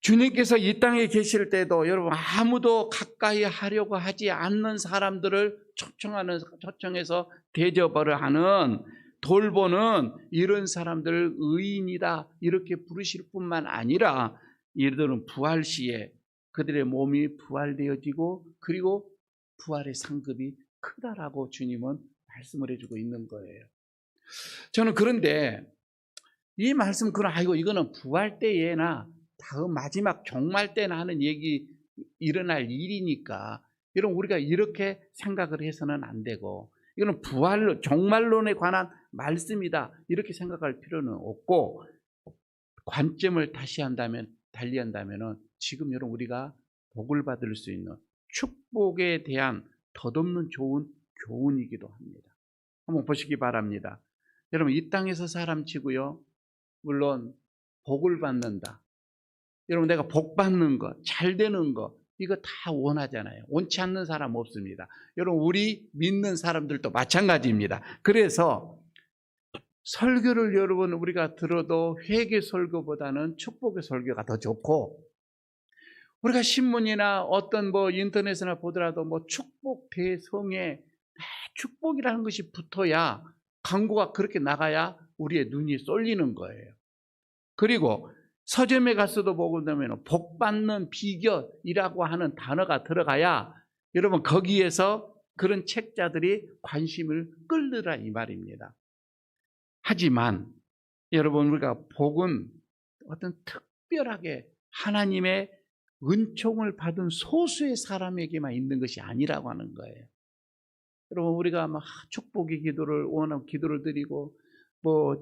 주님께서 이 땅에 계실 때도 여러분 아무도 가까이 하려고 하지 않는 사람들을 초청해서 대접을 하는 돌보는 이런 사람들을 의인이다 이렇게 부르실 뿐만 아니라 이들은 부활 시에 그들의 몸이 부활되어지고 그리고 부활의 상급이 크다라고 주님은 말씀을 해주고 있는 거예요. 저는 그런데 이 말씀 아이고 이거는 부활 때에나 다음 마지막 종말 때나 하는 얘기 일어날 일이니까 여러분 우리가 이렇게 생각을 해서는 안 되고 이거는 부활 종말론에 관한 말씀이다 이렇게 생각할 필요는 없고 관점을 달리한다면은 지금 여러분 우리가 복을 받을 수 있는 축복에 대한 덧없는 좋은 교훈이기도 합니다. 한번 보시기 바랍니다. 여러분 이 땅에서 사람 치고요. 물론 복을 받는다. 여러분 내가 복 받는 거, 잘 되는 거 이거 다 원하잖아요. 원치 않는 사람 없습니다. 여러분 우리 믿는 사람들도 마찬가지입니다. 그래서 설교를 여러분 우리가 들어도 회개 설교보다는 축복의 설교가 더 좋고 우리가 신문이나 어떤 인터넷이나 보더라도 축복 대성에 축복이라는 것이 붙어야 광고가 그렇게 나가야 우리의 눈이 쏠리는 거예요. 그리고 서점에 가서도 보고 나면 복 받는 비결이라고 하는 단어가 들어가야 여러분 거기에서 그런 책자들이 관심을 끌느라 이 말입니다. 하지만 여러분 우리가 복은 어떤 특별하게 하나님의 은총을 받은 소수의 사람에게만 있는 것이 아니라고 하는 거예요. 여러분 우리가 축복의 기도를 드리고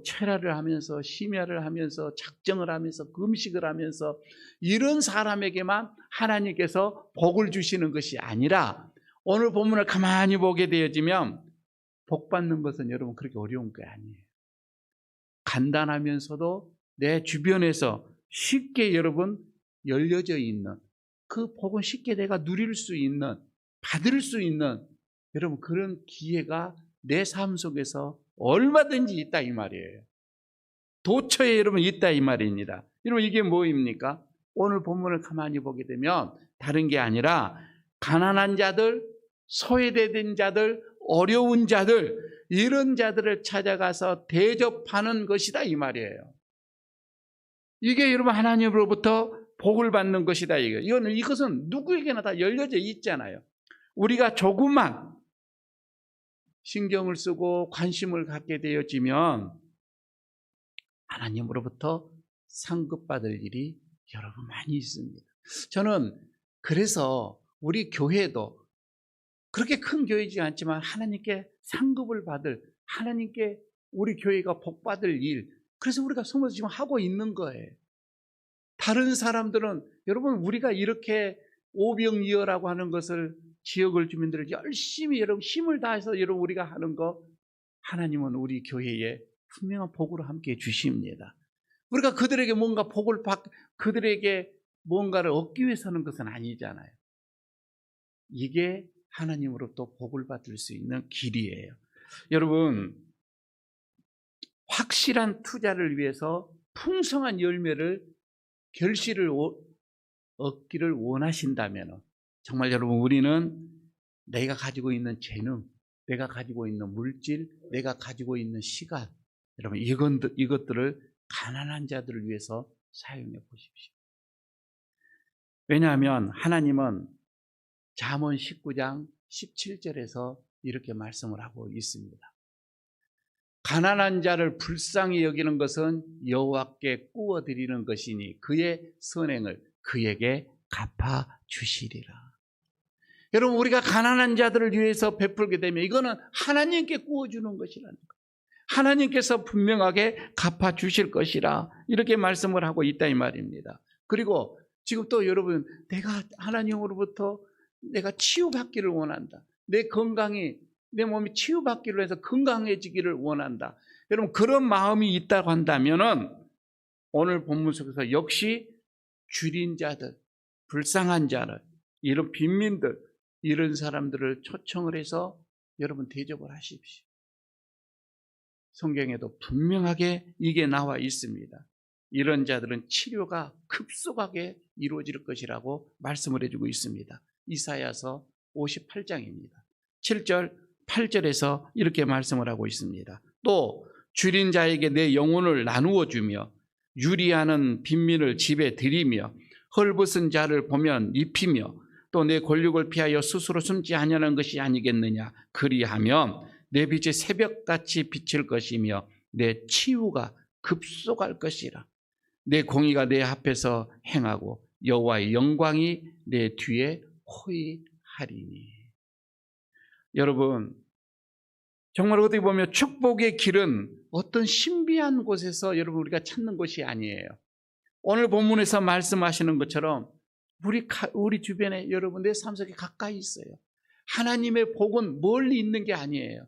철야를 하면서 심야를 하면서 작정을 하면서 금식을 하면서 이런 사람에게만 하나님께서 복을 주시는 것이 아니라 오늘 본문을 가만히 보게 되어지면 복 받는 것은 여러분 그렇게 어려운 게 아니에요. 간단하면서도 내 주변에서 쉽게 여러분 열려져 있는 그 복은 쉽게 내가 누릴 수 있는 받을 수 있는 여러분 그런 기회가 내 삶 속에서 얼마든지 있다 이 말이에요. 도처에 여러분 있다 이 말입니다. 여러분 이게 뭐입니까? 오늘 본문을 가만히 보게 되면 다른 게 아니라 가난한 자들, 소외된 자들, 어려운 자들 이런 자들을 찾아가서 대접하는 것이다 이 말이에요. 이게 여러분 하나님으로부터 복을 받는 것이다 이거예요. 이것은 누구에게나 다 열려져 있잖아요. 우리가 조금만 신경을 쓰고 관심을 갖게 되어지면 하나님으로부터 상급받을 일이 여러분 많이 있습니다. 저는 그래서 우리 교회도 그렇게 큰 교회이지 않지만 하나님께 상급을 받을 하나님께 우리 교회가 복받을 일 그래서 우리가 숨어서 지금 하고 있는 거예요. 다른 사람들은 여러분 우리가 이렇게 오병이어라고 하는 것을 지역을 주민들을 열심히 여러분 힘을 다해서 여러분 우리가 하는 거 하나님은 우리 교회에 분명한 복으로 함께 주십니다. 우리가 그들에게 뭔가 그들에게 뭔가를 얻기 위해서 하는 것은 아니잖아요. 이게 하나님으로부터 복을 받을 수 있는 길이에요. 여러분 확실한 투자를 위해서 풍성한 열매를 결실을 얻기를 원하신다면 정말 여러분 우리는 내가 가지고 있는 재능, 내가 가지고 있는 물질, 내가 가지고 있는 시간 여러분 이것들을 가난한 자들을 위해서 사용해 보십시오. 왜냐하면 하나님은 잠언 19장 17절에서 이렇게 말씀을 하고 있습니다. 가난한 자를 불쌍히 여기는 것은 여호와께 꾸어드리는 것이니 그의 선행을 그에게 갚아 주시리라. 여러분 우리가 가난한 자들을 위해서 베풀게 되면 이거는 하나님께 꾸어주는 것이라는 거예요. 하나님께서 분명하게 갚아 주실 것이라 이렇게 말씀을 하고 있다 이 말입니다. 그리고 지금 또 여러분 내가 하나님으로부터 내가 치유받기를 원한다. 내 몸이 치유받기를 해서 건강해지기를 원한다. 여러분 그런 마음이 있다고 한다면은 오늘 본문 속에서 역시 줄인 자들, 불쌍한 자들, 이런 빈민들 이런 사람들을 초청을 해서 여러분 대접을 하십시오. 성경에도 분명하게 이게 나와 있습니다. 이런 자들은 치료가 급속하게 이루어질 것이라고 말씀을 해주고 있습니다. 이사야서 58장입니다. 7절 8절에서 이렇게 말씀을 하고 있습니다. 또 줄인 자에게 내 영혼을 나누어 주며 유리하는 빈민을 집에 들이며 헐벗은 자를 보면 입히며 또 내 권력을 피하여 스스로 숨지 아니하는 것이 아니겠느냐. 그리하면 내 빛이 새벽같이 비칠 것이며 내 치유가 급속할 것이라. 내 공의가 내 앞에서 행하고 여호와의 영광이 내 뒤에 호위하리니. 여러분, 정말 어떻게 보면 축복의 길은 어떤 신비한 곳에서 여러분 우리가 찾는 것이 아니에요. 오늘 본문에서 말씀하시는 것처럼 우리 주변에 여러분 내 삶 속에 가까이 있어요. 하나님의 복은 멀리 있는 게 아니에요.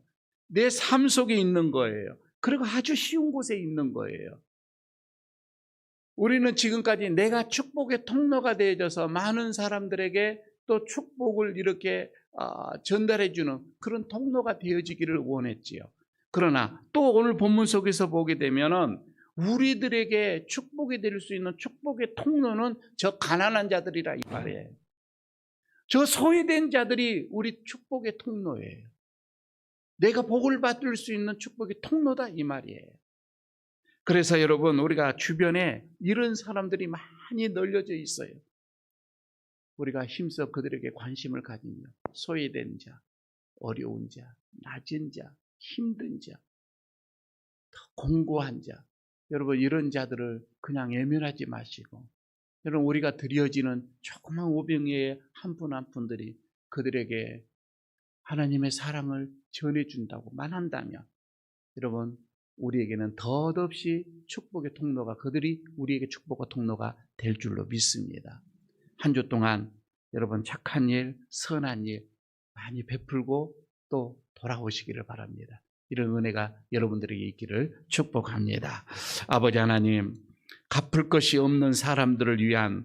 내 삶 속에 있는 거예요. 그리고 아주 쉬운 곳에 있는 거예요. 우리는 지금까지 내가 축복의 통로가 되어져서 많은 사람들에게 또 축복을 이렇게 전달해 주는 그런 통로가 되어지기를 원했지요. 그러나 또 오늘 본문 속에서 보게 되면은 우리들에게 축복이 될 수 있는 축복의 통로는 저 가난한 자들이라 이 말이에요. 저 소외된 자들이 우리 축복의 통로예요. 내가 복을 받을 수 있는 축복의 통로다 이 말이에요. 그래서 여러분 우리가 주변에 이런 사람들이 많이 널려져 있어요. 우리가 힘써 그들에게 관심을 가지며 소외된 자, 어려운 자, 낮은 자, 힘든 자, 더 공고한 자, 여러분 이런 자들을 그냥 외면하지 마시고 여러분 우리가 드려지는 조그만 오병이의 한 분 한 분들이 그들에게 하나님의 사랑을 전해준다고 말한다면 여러분 우리에게는 덧없이 축복의 통로가 그들이 우리에게 축복의 통로가 될 줄로 믿습니다. 한 주 동안 여러분 착한 일, 선한 일 많이 베풀고 또 돌아오시기를 바랍니다. 이런 은혜가 여러분들에게 있기를 축복합니다. 아버지 하나님, 갚을 것이 없는 사람들을 위한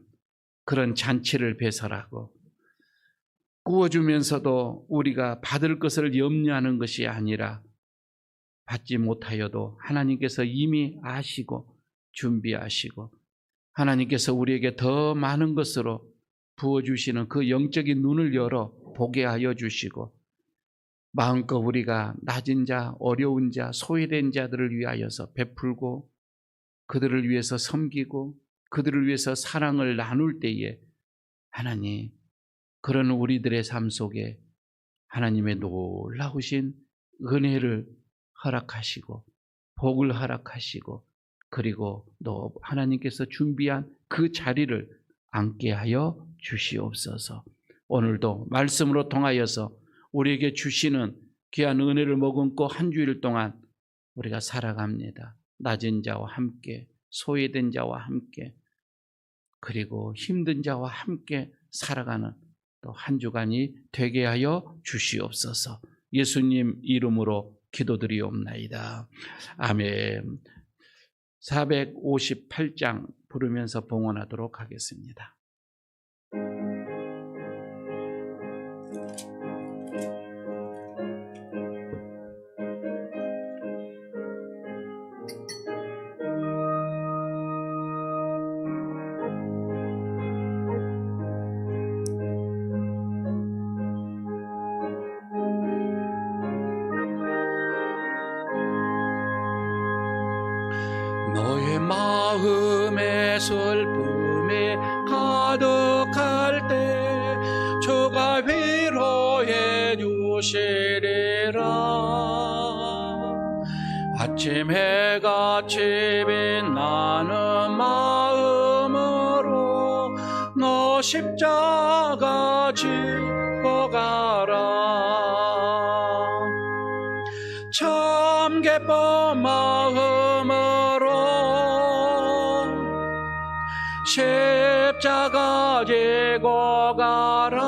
그런 잔치를 배설하고 구워주면서도 우리가 받을 것을 염려하는 것이 아니라 받지 못하여도 하나님께서 이미 아시고 준비하시고 하나님께서 우리에게 더 많은 것으로 부어주시는 그 영적인 눈을 열어 보게 하여 주시고 마음껏 우리가 낮은 자, 어려운 자, 소외된 자들을 위하여서 베풀고 그들을 위해서 섬기고 그들을 위해서 사랑을 나눌 때에 하나님 그런 우리들의 삶 속에 하나님의 놀라우신 은혜를 허락하시고 복을 허락하시고 그리고 또 하나님께서 준비한 그 자리를 앉게 하여 주시옵소서. 오늘도 말씀으로 통하여서 우리에게 주시는 귀한 은혜를 머금고 한 주일 동안 우리가 살아갑니다. 낮은 자와 함께 소외된 자와 함께 그리고 힘든 자와 함께 살아가는 또 한 주간이 되게 하여 주시옵소서. 예수님 이름으로 기도드리옵나이다. 아멘. 458장 부르면서 봉헌하도록 하겠습니다. 너의 마음의 슬픔이 가득할 때 주가 위로해 주시리라. 아침 해같이 빛나는 마음으로 너 십자가 짚고 가라. 참 기쁜 마음으로 십자가 지고 가라.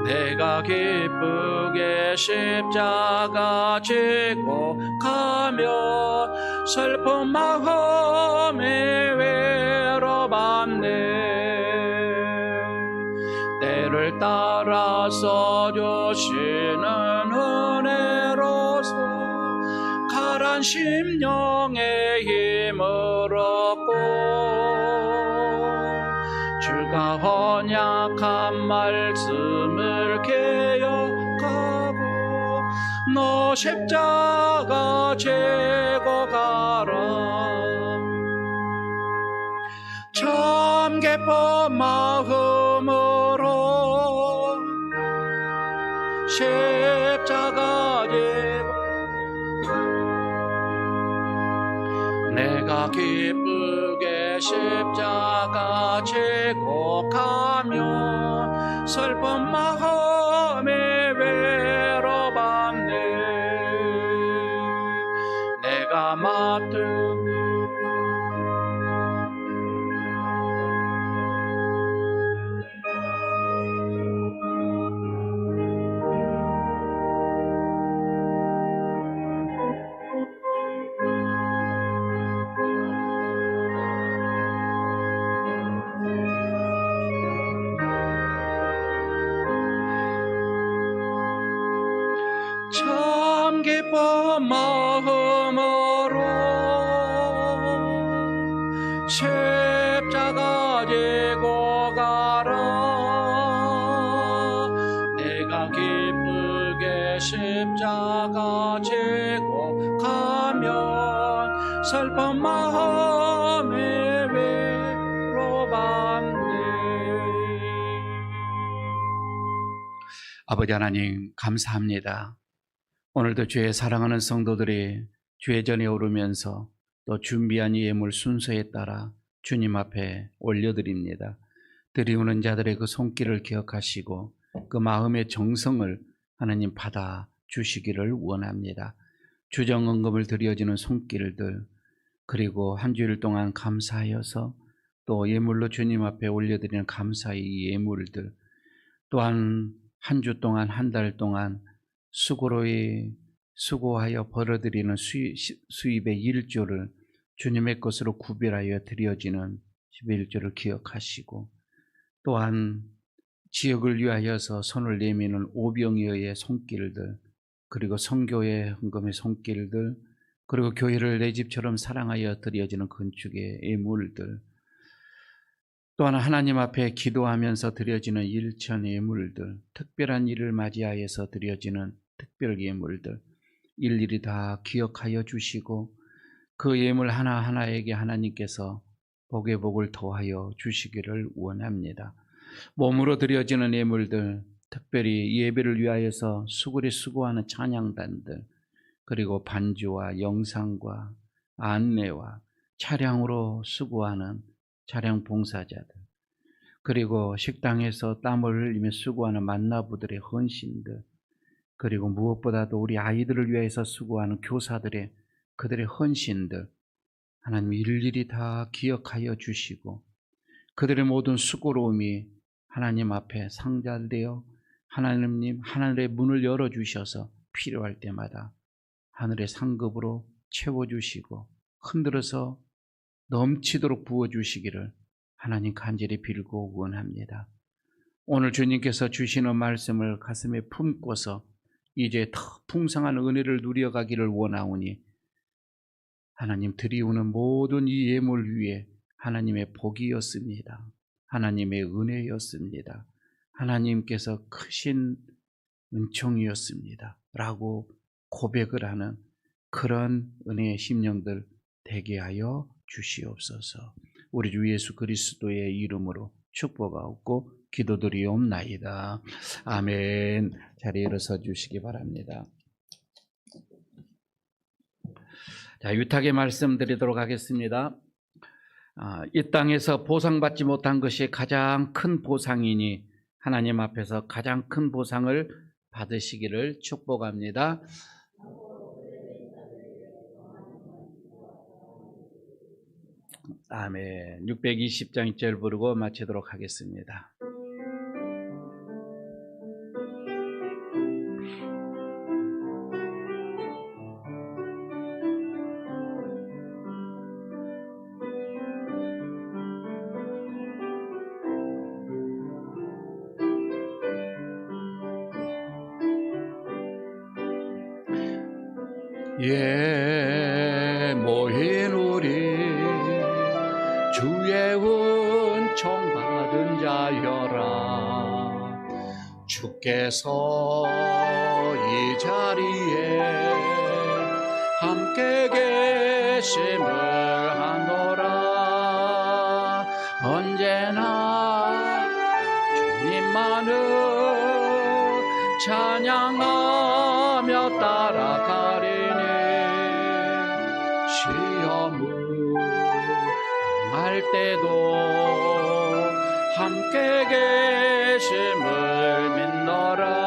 내가 기쁘게 십자가 지고 가며 슬픈 마음이 외로웠네. 때를 따라서 주시는 은혜로서 가란 심령의 힘을 얻고 주가 언약한 말씀을 기억하고 너 십자가 지고 가라. 참 기쁜 마음으로 십자가 지고 내가 기쁘게 십자가 지고 가면 슬픈 마음이 외로웠네. 내가 맡은 참 기쁜 마음으로 십자가 지고 가라. 내가 기쁘게 십자가 지고 가면 슬픈 마음이 외로웠네. 아버지 하나님 감사합니다. 오늘도 주의 사랑하는 성도들이 주의 전에 오르면서 또 준비한 이 예물 순서에 따라 주님 앞에 올려드립니다. 드리우는 자들의 그 손길을 기억하시고 그 마음의 정성을 하나님 받아 주시기를 원합니다. 주정언금을 드려지는 손길들, 그리고 한 주일 동안 감사하여서 또 예물로 주님 앞에 올려드리는 감사의 예물들, 또한 한 주 동안 한 달 동안 수고하여 벌어들이는 수입의 일조를 주님의 것으로 구별하여 드려지는 11조를 기억하시고, 또한 지역을 위하여서 손을 내미는 오병이어의 손길들, 그리고 선교의 헌금의 손길들, 그리고 교회를 내 집처럼 사랑하여 드려지는 건축의 예물들, 또한 하나님 앞에 기도하면서 드려지는 일천 예물들, 특별한 일을 맞이하여서 드려지는 특별 예물들, 일일이 다 기억하여 주시고 그 예물 하나하나에게 하나님께서 복의 복을 더하여 주시기를 원합니다. 몸으로 드려지는 예물들, 특별히 예배를 위하여서 수고리 수고하는 찬양단들, 그리고 반주와 영상과 안내와 차량으로 수고하는 차량 봉사자들, 그리고 식당에서 땀을 흘리며 수고하는 만나부들의 헌신들, 그리고 무엇보다도 우리 아이들을 위해서 수고하는 교사들의 그들의 헌신들, 하나님 일일이 다 기억하여 주시고 그들의 모든 수고로움이 하나님 앞에 상달되어 하나님 하늘의 문을 열어주셔서 필요할 때마다 하늘의 상급으로 채워주시고 흔들어서 넘치도록 부어주시기를 하나님 간절히 빌고 원합니다. 오늘 주님께서 주시는 말씀을 가슴에 품고서 이제 더 풍성한 은혜를 누려가기를 원하오니 하나님 드리우는 모든 이 예물 위에 하나님의 복이었습니다. 하나님의 은혜였습니다. 하나님께서 크신 은총이었습니다. 라고 고백을 하는 그런 은혜의 심령들 되게 하여 주시옵소서. 우리 주 예수 그리스도의 이름으로 축복하옵고 기도드리옵나이다. 아멘. 자리에 일어서 주시기 바랍니다. 자, 유탁의 말씀 드리도록 하겠습니다. 이 땅에서 보상받지 못한 것이 가장 큰 보상이니 하나님 앞에서 가장 큰 보상을 받으시기를 축복합니다. 아멘. 620장 1절 부르고 마치도록 하겠습니다. 예 모인 우리 주의 은총 받은 자여라. 주께서 이 자리에 함께 계심을 하노라. 언제나 주님만을 찬양하며 따라가리니 시험을 할 때도 함께 계심을 믿노라.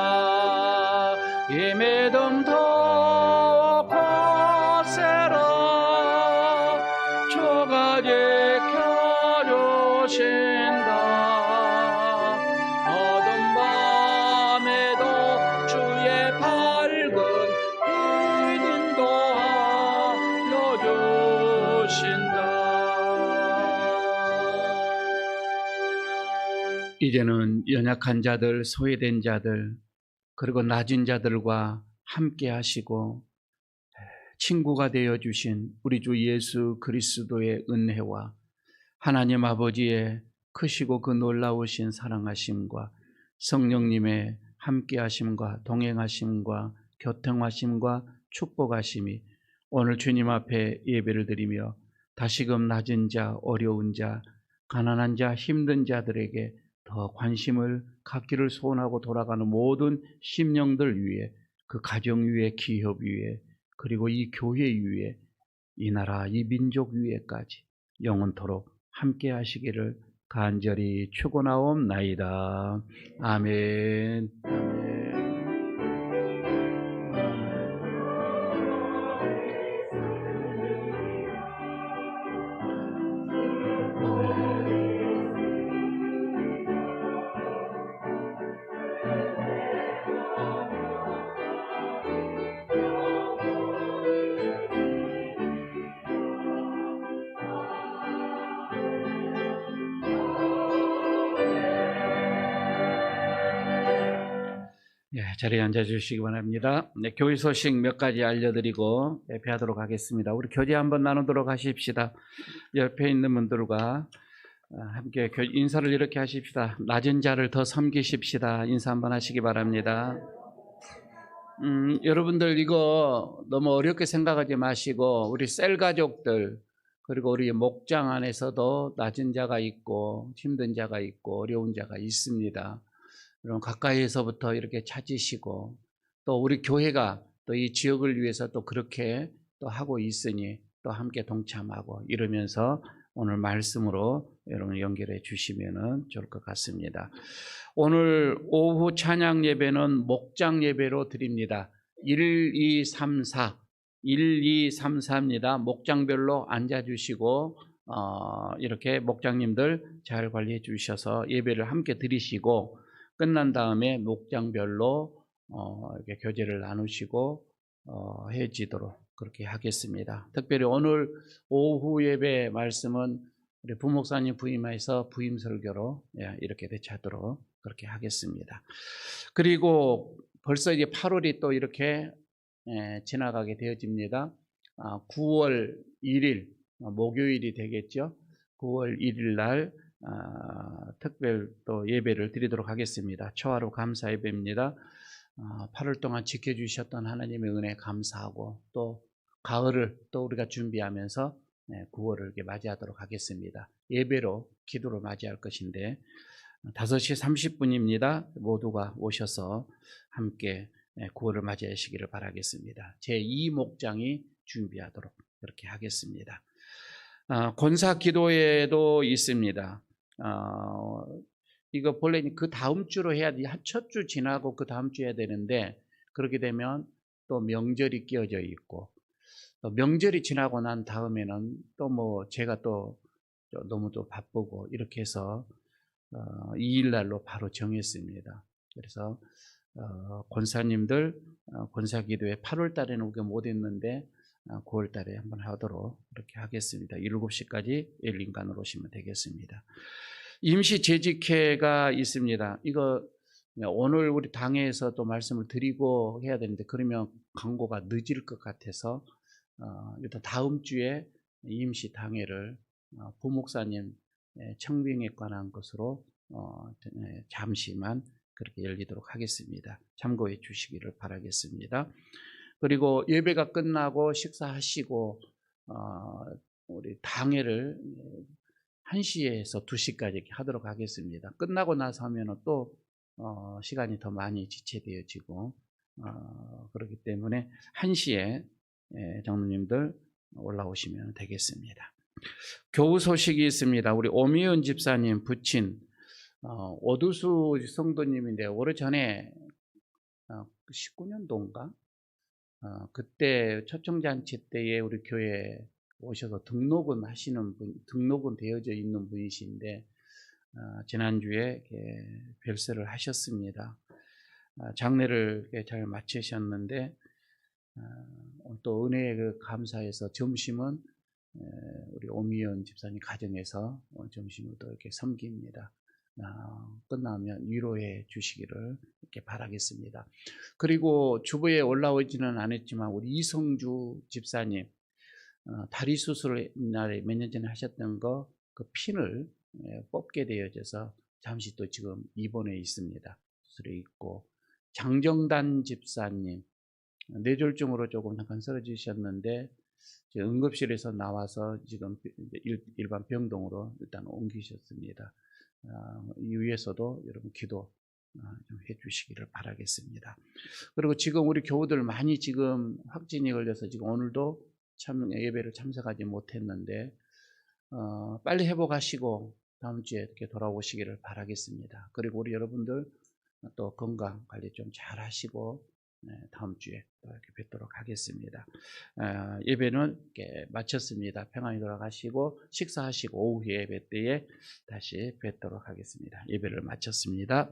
이 믿음 더 거세라. 주가 지켜주신다. 어둠 밤에도 주의 밝은 빛 인도하여 주신다. 이제는 연약한 자들, 소외된 자들, 그리고 낮은 자들과 함께 하시고 친구가 되어 주신 우리 주 예수 그리스도의 은혜와 하나님 아버지의 크시고 그 놀라우신 사랑하심과 성령님의 함께 하심과 동행하심과 교통하심과 축복하심이 오늘 주님 앞에 예배를 드리며 다시금 낮은 자, 어려운 자, 가난한 자, 힘든 자들에게 더 관심을 갖기를 소원하고 돌아가는 모든 심령들 위에, 그 가정 위에, 기업 위에, 그리고 이 교회 위에, 이 나라, 이 민족 위에까지 영원토록 함께 하시기를 간절히 축원하옵나이다. 아멘. 자리에 앉아주시기 바랍니다. 교회 소식 몇 가지 알려드리고 예배하도록 하겠습니다. 우리 교제 한번 나누도록 하십시다. 옆에 있는 분들과 함께 인사를 이렇게 하십시다. 낮은 자를 더 섬기십시다. 인사 한번 하시기 바랍니다. 여러분들 이거 너무 어렵게 생각하지 마시고 우리 셀 가족들, 그리고 우리 목장 안에서도 낮은 자가 있고 힘든 자가 있고 어려운 자가 있습니다. 여러분 가까이에서부터 이렇게 찾으시고, 또 우리 교회가 또 이 지역을 위해서 또 그렇게 또 하고 있으니 또 함께 동참하고 이러면서 오늘 말씀으로 여러분 연결해 주시면 좋을 것 같습니다. 오늘 오후 찬양 예배는 목장 예배로 드립니다. 1, 2, 3, 4 1234입니다. 목장별로 앉아주시고 이렇게 목장님들 잘 관리해 주셔서 예배를 함께 드리시고, 끝난 다음에 목장별로 이렇게 교제를 나누시고 해지도록 그렇게 하겠습니다. 특별히 오늘 오후 예배 말씀은 우리 부목사님 부임해서 부임 설교로 이렇게 대체하도록 그렇게 하겠습니다. 그리고 벌써 이제 8월이 또 이렇게 지나가게 되어집니다. 9월 1일 목요일이 되겠죠. 9월 1일 날 특별 또 예배를 드리도록 하겠습니다. 초하루 감사 예배입니다. 8월 동안 지켜주셨던 하나님의 은혜 감사하고, 또 가을을 또 우리가 준비하면서 9월을 이렇게 맞이하도록 하겠습니다. 예배로 기도로 맞이할 것인데 5시 30분입니다. 모두가 오셔서 함께 9월을 맞이하시기를 바라겠습니다. 제2목장이 준비하도록 그렇게 하겠습니다. 권사 기도회도 있습니다. 이거 본래 그 다음 주로 해야 돼. 첫 주 지나고 그 다음 주 해야 되는데, 그렇게 되면 또 명절이 끼어져 있고, 또 명절이 지나고 난 다음에는 또 뭐 제가 또 너무 또 바쁘고 이렇게 해서 2일 날로 바로 정했습니다. 그래서 권사님들 권사 기도회 8월 달에는 우리가 못 했는데 9월 달에 한번 하도록 그렇게 하겠습니다. 7시까지 엘린간으로 오시면 되겠습니다. 임시 재직회가 있습니다. 이거 오늘 우리 당회에서 또 말씀을 드리고 해야 되는데, 그러면 광고가 늦을 것 같아서 일단 다음 주에 임시 당회를 부목사님 청빙에 관한 것으로 잠시만 그렇게 열리도록 하겠습니다. 참고해 주시기를 바라겠습니다. 그리고 예배가 끝나고 식사하시고 우리 당회를 1시에서 2시까지 이렇게 하도록 하겠습니다. 끝나고 나서 하면은 또 시간이 더 많이 지체되어지고 그렇기 때문에 1시에 장로님들 올라오시면 되겠습니다. 교우 소식이 있습니다. 우리 오미연 집사님 부친 오두수 성도님인데 오래전에 19년도인가 그때 초청잔치 때에 우리 교회에 오셔서 등록은 하시는 분, 등록은 되어져 있는 분이신데 지난주에 별세를 하셨습니다. 장례를 잘 마치셨는데 또 은혜에 감사해서 점심은 우리 오미연 집사님 가정에서 점심을 또 이렇게 섬깁니다. 끝나면 위로해 주시기를 이렇게 바라겠습니다. 그리고 주보에 올라오지는 않았지만 우리 이성주 집사님 다리 수술을 옛날에 몇 년 전에 하셨던 그 핀을 뽑게 되어져서 잠시 또 지금 입원해 있습니다. 수술에 있고 장정단 집사님 뇌졸중으로 조금 잠깐 쓰러지셨는데 응급실에서 나와서 지금 일반 병동으로 일단 옮기셨습니다. 이 위에서도 여러분 기도 좀 해주시기를 바라겠습니다. 그리고 지금 우리 교우들 많이 지금 확진이 걸려서 지금 오늘도 예배를 참석하지 못했는데 빨리 회복하시고 다음 주에 이렇게 돌아오시기를 바라겠습니다. 그리고 우리 여러분들 또 건강 관리 좀 잘 하시고 다음 주에 또 이렇게 뵙도록 하겠습니다. 예배는 이렇게 마쳤습니다. 평안히 돌아가시고 식사하시고 오후 예배 때에 다시 뵙도록 하겠습니다. 예배를 마쳤습니다.